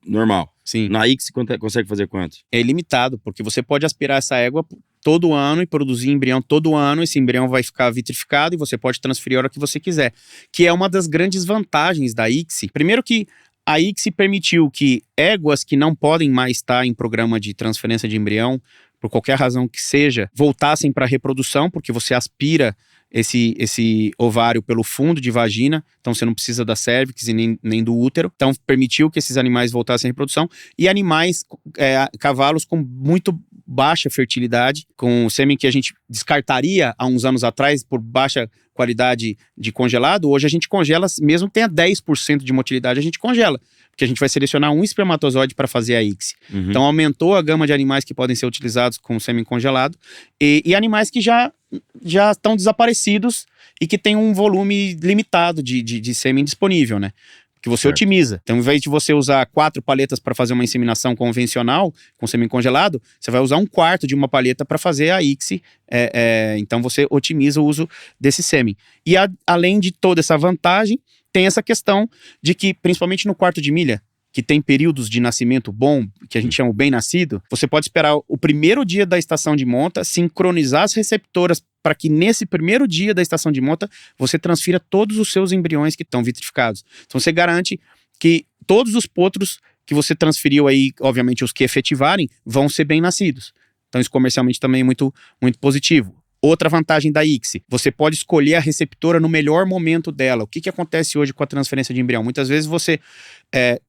normal. Sim. Na ICSI consegue fazer quanto? É ilimitado, porque você pode aspirar essa égua todo ano e produzir embrião todo ano. Esse embrião vai ficar vitrificado e você pode transferir a hora que você quiser. Que é uma das grandes vantagens da ICSI. Primeiro que a ICSI permitiu que éguas que não podem mais estar em programa de transferência de embrião, por qualquer razão que seja, voltassem para a reprodução, porque você aspira esse ovário pelo fundo de vagina, então você não precisa da cérvix e nem do útero. Então permitiu que esses animais voltassem à reprodução. E animais, cavalos com muito baixa fertilidade, com sêmen que a gente descartaria há uns anos atrás por baixa qualidade de congelado, hoje a gente congela, mesmo que tenha 10% de motilidade, a gente congela, porque a gente vai selecionar um espermatozoide para fazer a ICSI. Então aumentou a gama de animais que podem ser utilizados com sêmen congelado e animais que já estão desaparecidos e que tem um volume limitado de sêmen disponível, né? Que você Certo. otimiza. Então, ao invés de você usar 4 paletas para fazer uma inseminação convencional, com sêmen congelado, você vai usar 1/4 de uma paleta para fazer a ICSI. Então, você otimiza o uso desse sêmen. E além de toda essa vantagem, tem essa questão de que, principalmente no quarto de milha, que tem períodos de nascimento bom, que a gente chama o bem nascido, você pode esperar o primeiro dia da estação de monta, sincronizar as receptoras para que nesse primeiro dia da estação de monta você transfira todos os seus embriões que estão vitrificados. Então você garante que todos os potros que você transferiu aí, obviamente os que efetivarem, vão ser bem nascidos. Então isso comercialmente também é muito, muito positivo. Outra vantagem da ICSI, você pode escolher a receptora no melhor momento dela. O que acontece hoje com a transferência de embrião? Muitas vezes você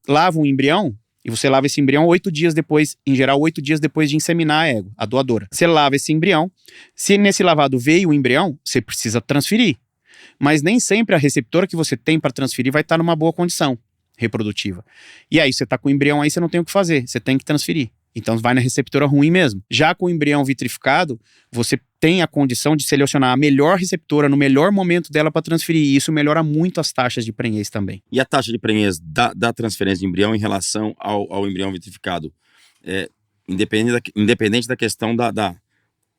lava um embrião e você lava esse embrião 8 dias depois, em geral 8 dias depois de inseminar a égua, a doadora. Você lava esse embrião, se nesse lavado veio o embrião, você precisa transferir. Mas nem sempre a receptora que você tem para transferir vai estar numa boa condição reprodutiva. E aí você está com o embrião aí, você não tem o que fazer, você tem que transferir. Então vai na receptora ruim mesmo. Já com o embrião vitrificado, você tem a condição de selecionar a melhor receptora no melhor momento dela para transferir. E isso melhora muito as taxas de prenhez também. E a taxa de prenhez da transferência de embrião em relação ao embrião vitrificado? Independente da questão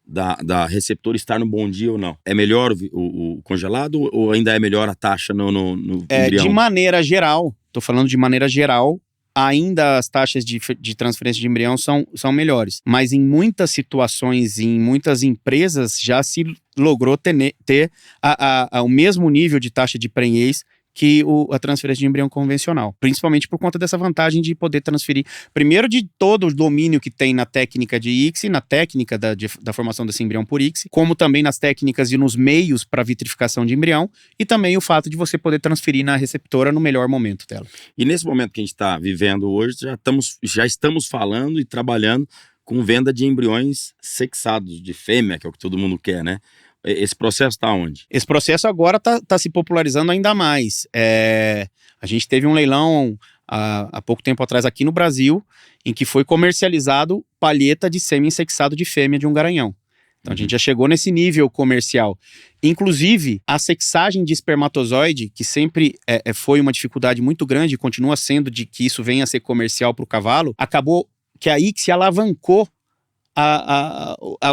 da receptora estar no bom dia ou não. É melhor o congelado ou ainda é melhor a taxa no embrião? De maneira geral, tô falando de maneira geral, ainda as taxas de transferência de embrião são melhores. Mas em muitas situações, em muitas empresas, já se logrou ter o mesmo nível de taxa de prenhez que a transferência de embrião convencional. Principalmente por conta dessa vantagem de poder transferir, primeiro de todo o domínio que tem na técnica de ICSI, na técnica da formação desse embrião por ICSI, como também nas técnicas e nos meios para vitrificação de embrião, e também o fato de você poder transferir na receptora no melhor momento dela. E nesse momento que a gente está vivendo hoje, já estamos falando e trabalhando com venda de embriões sexados, de fêmea, que é o que todo mundo quer, né? Esse processo está onde? Esse processo agora está se popularizando ainda mais. A gente teve um leilão há pouco tempo atrás aqui no Brasil, em que foi comercializado palheta de sêmen sexado de fêmea de um garanhão. Então a gente já chegou nesse nível comercial. Inclusive, a sexagem de espermatozoide, que sempre foi uma dificuldade muito grande, e continua sendo de que isso venha a ser comercial para o cavalo, acabou que a ICSI alavancou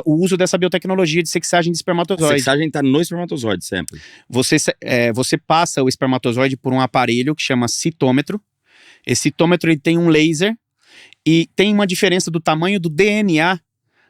o uso dessa biotecnologia de sexagem de A espermatozoide. sexagem está no espermatozoide sempre. Você passa o espermatozoide por um aparelho que chama citômetro. Esse citômetro ele tem um laser e tem uma diferença do tamanho do DNA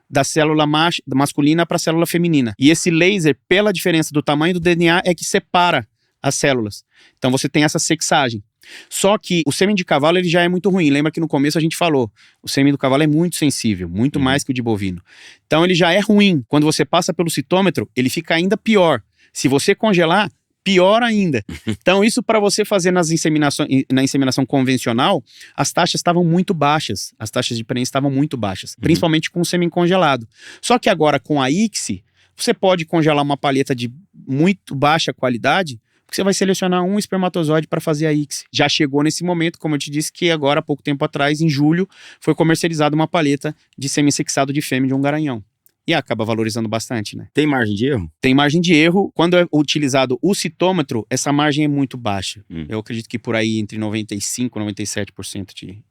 da célula masculina para a célula feminina. E esse laser, pela diferença do tamanho do DNA, é que separa as células. Então você tem essa sexagem. Só que o sêmen de cavalo ele já é muito ruim. Lembra que no começo a gente falou, o sêmen do cavalo é muito sensível, muito mais que o de bovino. Então ele já é ruim. Quando você passa pelo citômetro, ele fica ainda pior. Se você congelar, pior ainda. Então isso para você fazer na inseminação convencional, as taxas estavam muito baixas. As taxas de prenhez estavam muito baixas, principalmente com o sêmen congelado. Só que agora com a ICSI, você pode congelar uma palheta de muito baixa qualidade, porque você vai selecionar um espermatozoide para fazer a ICSI. Já chegou nesse momento, como eu te disse, que agora, há pouco tempo atrás, em julho, foi comercializada uma palheta de sêmen sexado de fêmea de um garanhão. E acaba valorizando bastante, né? Tem margem de erro? Tem margem de erro. Quando é utilizado o citômetro, essa margem é muito baixa. Eu acredito que por aí entre 95% e 97%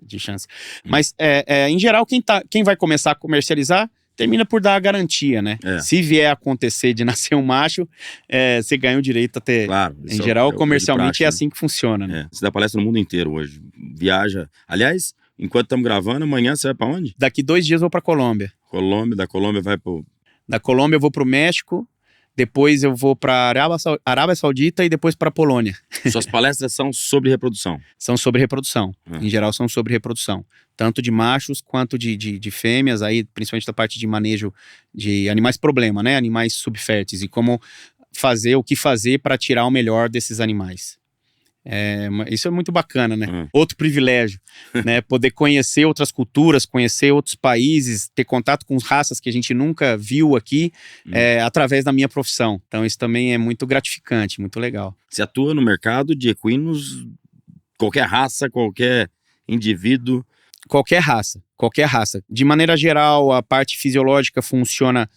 de chance. Mas, em geral, quem vai começar a comercializar termina por dar a garantia, né? Se vier a acontecer de nascer um macho, você ganha o direito a ter. Claro. Em geral, comercialmente é assim que funciona, né? Você dá palestra no mundo inteiro hoje. Viaja. Aliás, enquanto estamos gravando, amanhã você vai para onde? Daqui 2 dias eu vou para Colômbia. Da Colômbia vai pro... Da Colômbia eu vou pro México, depois eu vou para Arábia Saudita e depois para Polônia. Suas palestras são sobre reprodução? São sobre reprodução. Em geral são sobre reprodução. Tanto de machos quanto de fêmeas, aí, principalmente da parte de manejo de animais problema, né? Animais subférteis e como o que fazer para tirar o melhor desses animais. Isso é muito bacana, né? Outro privilégio, né? Poder conhecer outras culturas, conhecer outros países, ter contato com raças que a gente nunca viu aqui, através da minha profissão. Então isso também é muito gratificante, muito legal. Você atua no mercado de equinos, qualquer raça, qualquer indivíduo? Qualquer raça. De maneira geral, a parte fisiológica funciona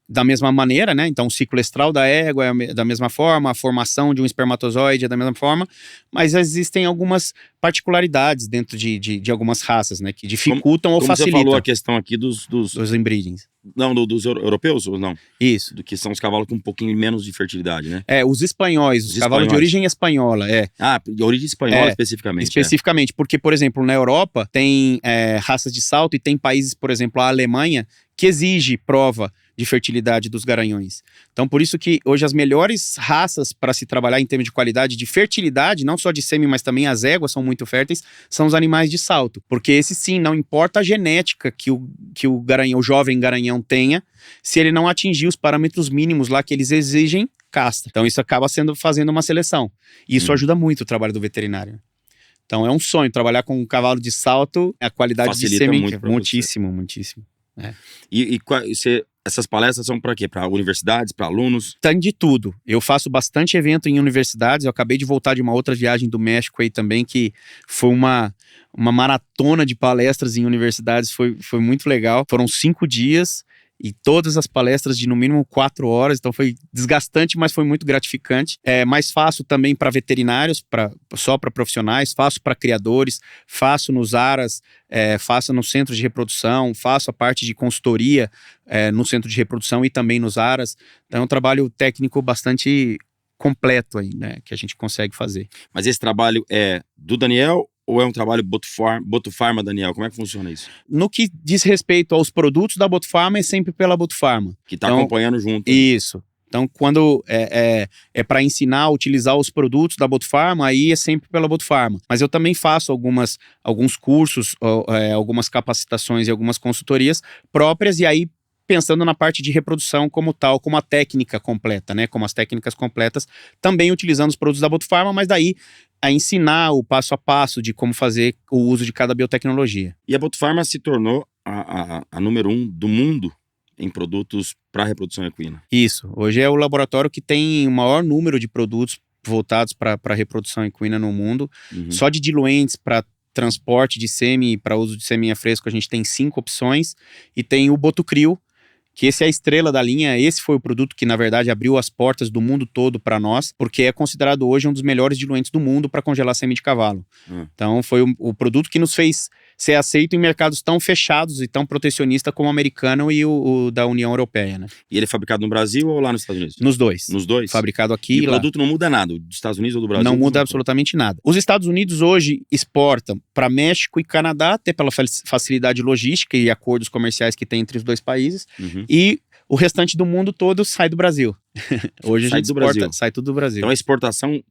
da mesma maneira, né? Então o ciclo estral da égua é da mesma forma, a formação de um espermatozoide é da mesma forma, mas existem algumas particularidades dentro de algumas raças, né? Que dificultam ou Como você facilitam falou a questão aqui dos inbreedings. não, dos europeus ou não? Isso. Do que são os cavalos com um pouquinho menos de fertilidade, né? Os espanhóis, os cavalos de origem espanhola, Ah, de origem espanhola especificamente. Especificamente, porque, por exemplo, na Europa tem raças de salto e tem países, por exemplo, a Alemanha, que exige prova de fertilidade dos garanhões. Então, por isso que hoje as melhores raças para se trabalhar em termos de qualidade de fertilidade, não só de sêmen, mas também as éguas são muito férteis, são os animais de salto. Porque esse sim, não importa a genética que o garanhão, o jovem garanhão tenha, se ele não atingir os parâmetros mínimos lá que eles exigem, castra. Então isso acaba fazendo uma seleção. E isso ajuda muito o trabalho do veterinário. Então é um sonho trabalhar com um cavalo de salto, a qualidade Facilita de sêmen muito muitíssimo. Essas palestras são para quê? Para universidades, para alunos? Tem de tudo. Eu faço bastante evento em universidades. Eu acabei de voltar de uma outra viagem do México aí também, que foi uma maratona de palestras em universidades. Foi muito legal. Foram 5 dias e todas as palestras de no mínimo 4 horas. Então foi desgastante, mas foi muito gratificante. Mas faço também para veterinários, só para profissionais. Faço para criadores, faço nos aras, faço no centro de reprodução, faço a parte de consultoria no centro de reprodução e também nos aras. Então é um trabalho técnico bastante completo aí, né, que a gente consegue fazer. Mas esse trabalho é do Daniel ou é um trabalho Botufarma, Daniel? Como é que funciona isso? No que diz respeito aos produtos da Botufarma, é sempre pela Botufarma. Que está acompanhando junto. Isso. Então, quando é para ensinar a utilizar os produtos da Botufarma, aí é sempre pela Botufarma. Mas eu também faço alguns cursos, algumas capacitações e algumas consultorias próprias, e aí pensando na parte de reprodução como tal, como a técnica completa, né? Como as técnicas completas, também utilizando os produtos da Botufarma, mas daí a ensinar o passo a passo de como fazer o uso de cada biotecnologia. E a Botufarma se tornou a número 1 do mundo em produtos para reprodução equina. Isso. Hoje é o laboratório que tem o maior número de produtos voltados para reprodução equina no mundo. Só de diluentes para transporte de sêmen e para uso de seminha fresco a gente tem 5 opções. E tem o Botucrio, que esse é a estrela da linha. Esse foi o produto que, na verdade, abriu as portas do mundo todo para nós, porque é considerado hoje um dos melhores diluentes do mundo para congelar sêmen de cavalo. Então, foi o produto que nos fez ser aceito em mercados tão fechados e tão protecionistas como o americano e o da União Europeia, né? E ele é fabricado no Brasil ou lá nos Estados Unidos? Nos dois. Nos dois? Fabricado aqui e e o lá. produto não muda nada, dos Estados Unidos ou do Brasil? Não muda absolutamente nada. Os Estados Unidos hoje exportam para México e Canadá, até pela facilidade logística e acordos comerciais que tem entre os dois países, e o restante do mundo todo sai do Brasil. Hoje sai a gente do Brasil. Sai tudo do Brasil. Então a exportação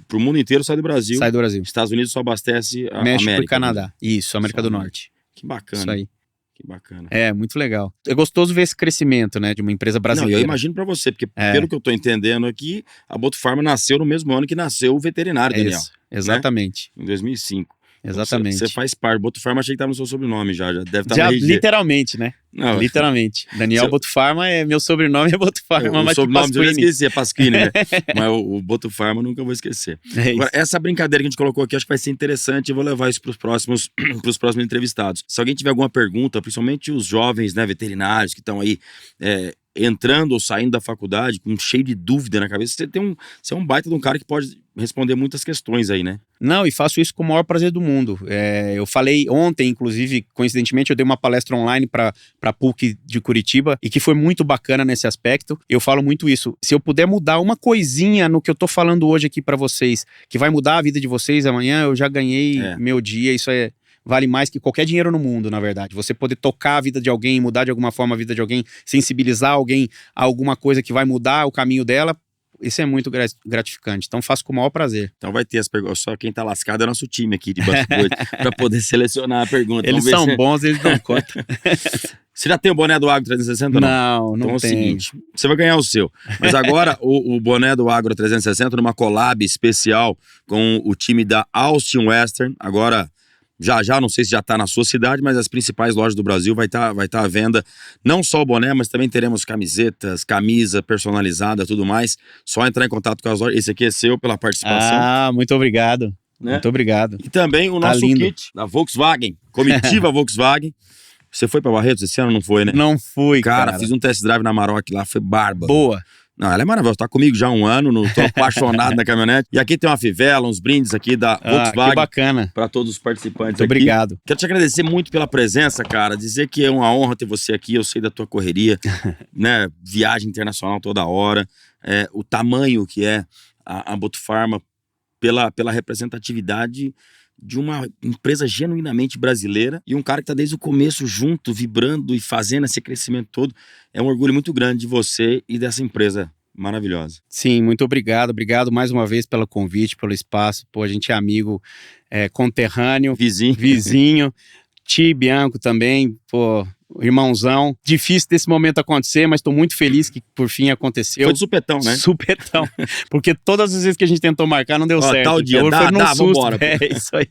para o mundo inteiro sai do Brasil. Sai do Brasil. Estados Unidos só abastece a México América, e Canadá. Né? Isso, América do Norte. Que bacana. Isso aí. Que bacana. É, muito legal. É gostoso ver esse crescimento, né, de uma empresa brasileira. Não, eu imagino para você, porque pelo que eu tô entendendo aqui, a Botufarma nasceu no mesmo ano que nasceu o veterinário, Daniel. Isso, exatamente. Né? Em 2005. Exatamente. Você faz parte. Botufarma, achei que estava no seu sobrenome já deve estar já no RG. literalmente, né? Não, literalmente. Daniel Botufarma meu sobrenome é Botufarma, mas o sobrenome eu já Pasquini. esqueci, é Pasquini, né? Mas o Botufarma eu nunca vou esquecer. Agora, essa brincadeira que a gente colocou aqui, acho que vai ser interessante. Eu vou levar isso para os próximos entrevistados. Se alguém tiver alguma pergunta, principalmente os jovens, né, veterinários que estão aí entrando ou saindo da faculdade com cheio de dúvida na cabeça, você é um baita de um cara que pode responder muitas questões aí, né? Não, e faço isso com o maior prazer do mundo. Eu falei ontem, inclusive, coincidentemente, eu dei uma palestra online para a PUC de Curitiba e que foi muito bacana nesse aspecto. Eu falo muito isso. Se eu puder mudar uma coisinha no que eu tô falando hoje aqui para vocês, que vai mudar a vida de vocês amanhã, eu já ganhei meu dia. Isso vale mais que qualquer dinheiro no mundo, na verdade. Você poder tocar a vida de alguém, mudar de alguma forma a vida de alguém, sensibilizar alguém a alguma coisa que vai mudar o caminho dela, isso é muito gratificante. Então faço com o maior prazer. Então vai ter as perguntas. Só quem tá lascado é nosso time aqui de bastidores para poder selecionar a pergunta. Eles são bons, eles dão conta. Você já tem o boné do Agro 360 não? Não, então tem. É o seguinte, você vai ganhar o seu. Mas agora o boné do Agro 360 numa collab especial com o time da Austin Western. Agora já, não sei se já está na sua cidade, mas as principais lojas do Brasil vai tá à venda. Não só o boné, mas também teremos camisetas, camisa personalizada, tudo mais. Só entrar em contato com as lojas. Esse aqui é seu pela participação. Muito obrigado. Né? Muito obrigado. E também o nosso kit da Volkswagen, comitiva Volkswagen. Você foi pra Barretos esse ano? Não foi, né? Não fui, Cara, fiz um test drive na Maroc lá, foi bárbaro. Boa. Não, ela é maravilhosa, tá comigo já há 1 ano, tô apaixonado na caminhonete. E aqui tem uma fivela, uns brindes aqui da Que Volkswagen bacana. para todos os participantes Muito aqui. obrigado. Quero te agradecer muito pela presença, cara, dizer que é uma honra ter você aqui, eu sei da tua correria, né, viagem internacional toda hora, o tamanho que é a Botufarma pela representatividade de uma empresa genuinamente brasileira e um cara que tá desde o começo junto, vibrando e fazendo esse crescimento todo. É um orgulho muito grande de você e dessa empresa maravilhosa. Sim, muito obrigado. Obrigado mais uma vez pelo convite, pelo espaço. Pô, a gente é amigo, conterrâneo, vizinho. Ti Bianco também, pô, irmãozão. Difícil desse momento acontecer, mas tô muito feliz que por fim aconteceu. Foi de supetão, né? Supetão. Porque todas as vezes que a gente tentou marcar não deu certo. Tal dia, então, foi num susto. Vambora. É isso aí.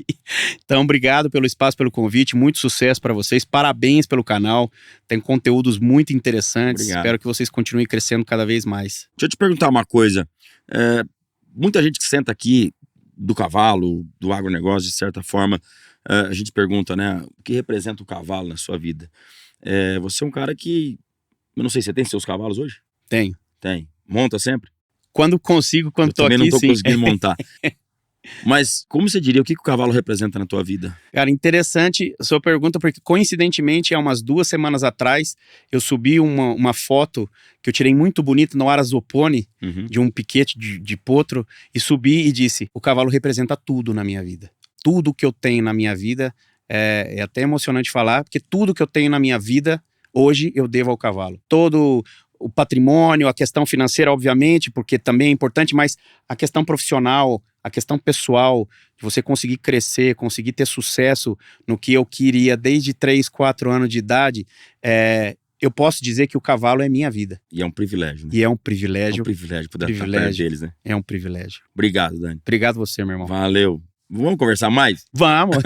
Então, obrigado pelo espaço, pelo convite. Muito sucesso para vocês. Parabéns pelo canal. Tem conteúdos muito interessantes. Obrigado. Espero que vocês continuem crescendo cada vez mais. Deixa eu te perguntar uma coisa. Muita gente que senta aqui do cavalo, do agronegócio, de certa forma, a gente pergunta, né? O que representa o cavalo na sua vida? Você é um cara que... Eu não sei, você tem seus cavalos hoje? Tenho. Tem. Monta sempre? Quando consigo, quando tô aqui, também não tô sim. conseguindo montar. Mas como você diria, o que o cavalo representa na tua vida? Cara, interessante a sua pergunta, porque coincidentemente, há umas 2 semanas atrás, eu subi uma foto que eu tirei muito bonita no Arazopone, de um piquete de potro, e subi e disse, o cavalo representa tudo na minha vida. Tudo que eu tenho na minha vida, é até emocionante falar, porque tudo que eu tenho na minha vida, hoje eu devo ao cavalo. Todo o patrimônio, a questão financeira, obviamente, porque também é importante, mas a questão profissional, a questão pessoal, de você conseguir crescer, conseguir ter sucesso no que eu queria desde 3, 4 anos de idade, eu posso dizer que o cavalo é minha vida. E é um privilégio, né? E é um privilégio. É um privilégio poder estar perto deles, né? É um privilégio. Obrigado, Dani. Obrigado você, meu irmão. Valeu. Vamos conversar mais? Vamos.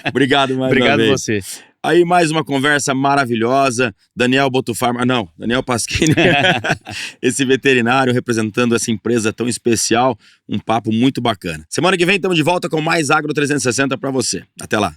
Obrigado mais Obrigado uma vez. você. Aí mais uma conversa maravilhosa, Daniel Botufarma, não, Daniel Pasquini, esse veterinário representando essa empresa tão especial, um papo muito bacana. Semana que vem estamos de volta com mais Agro 360 para você. Até lá.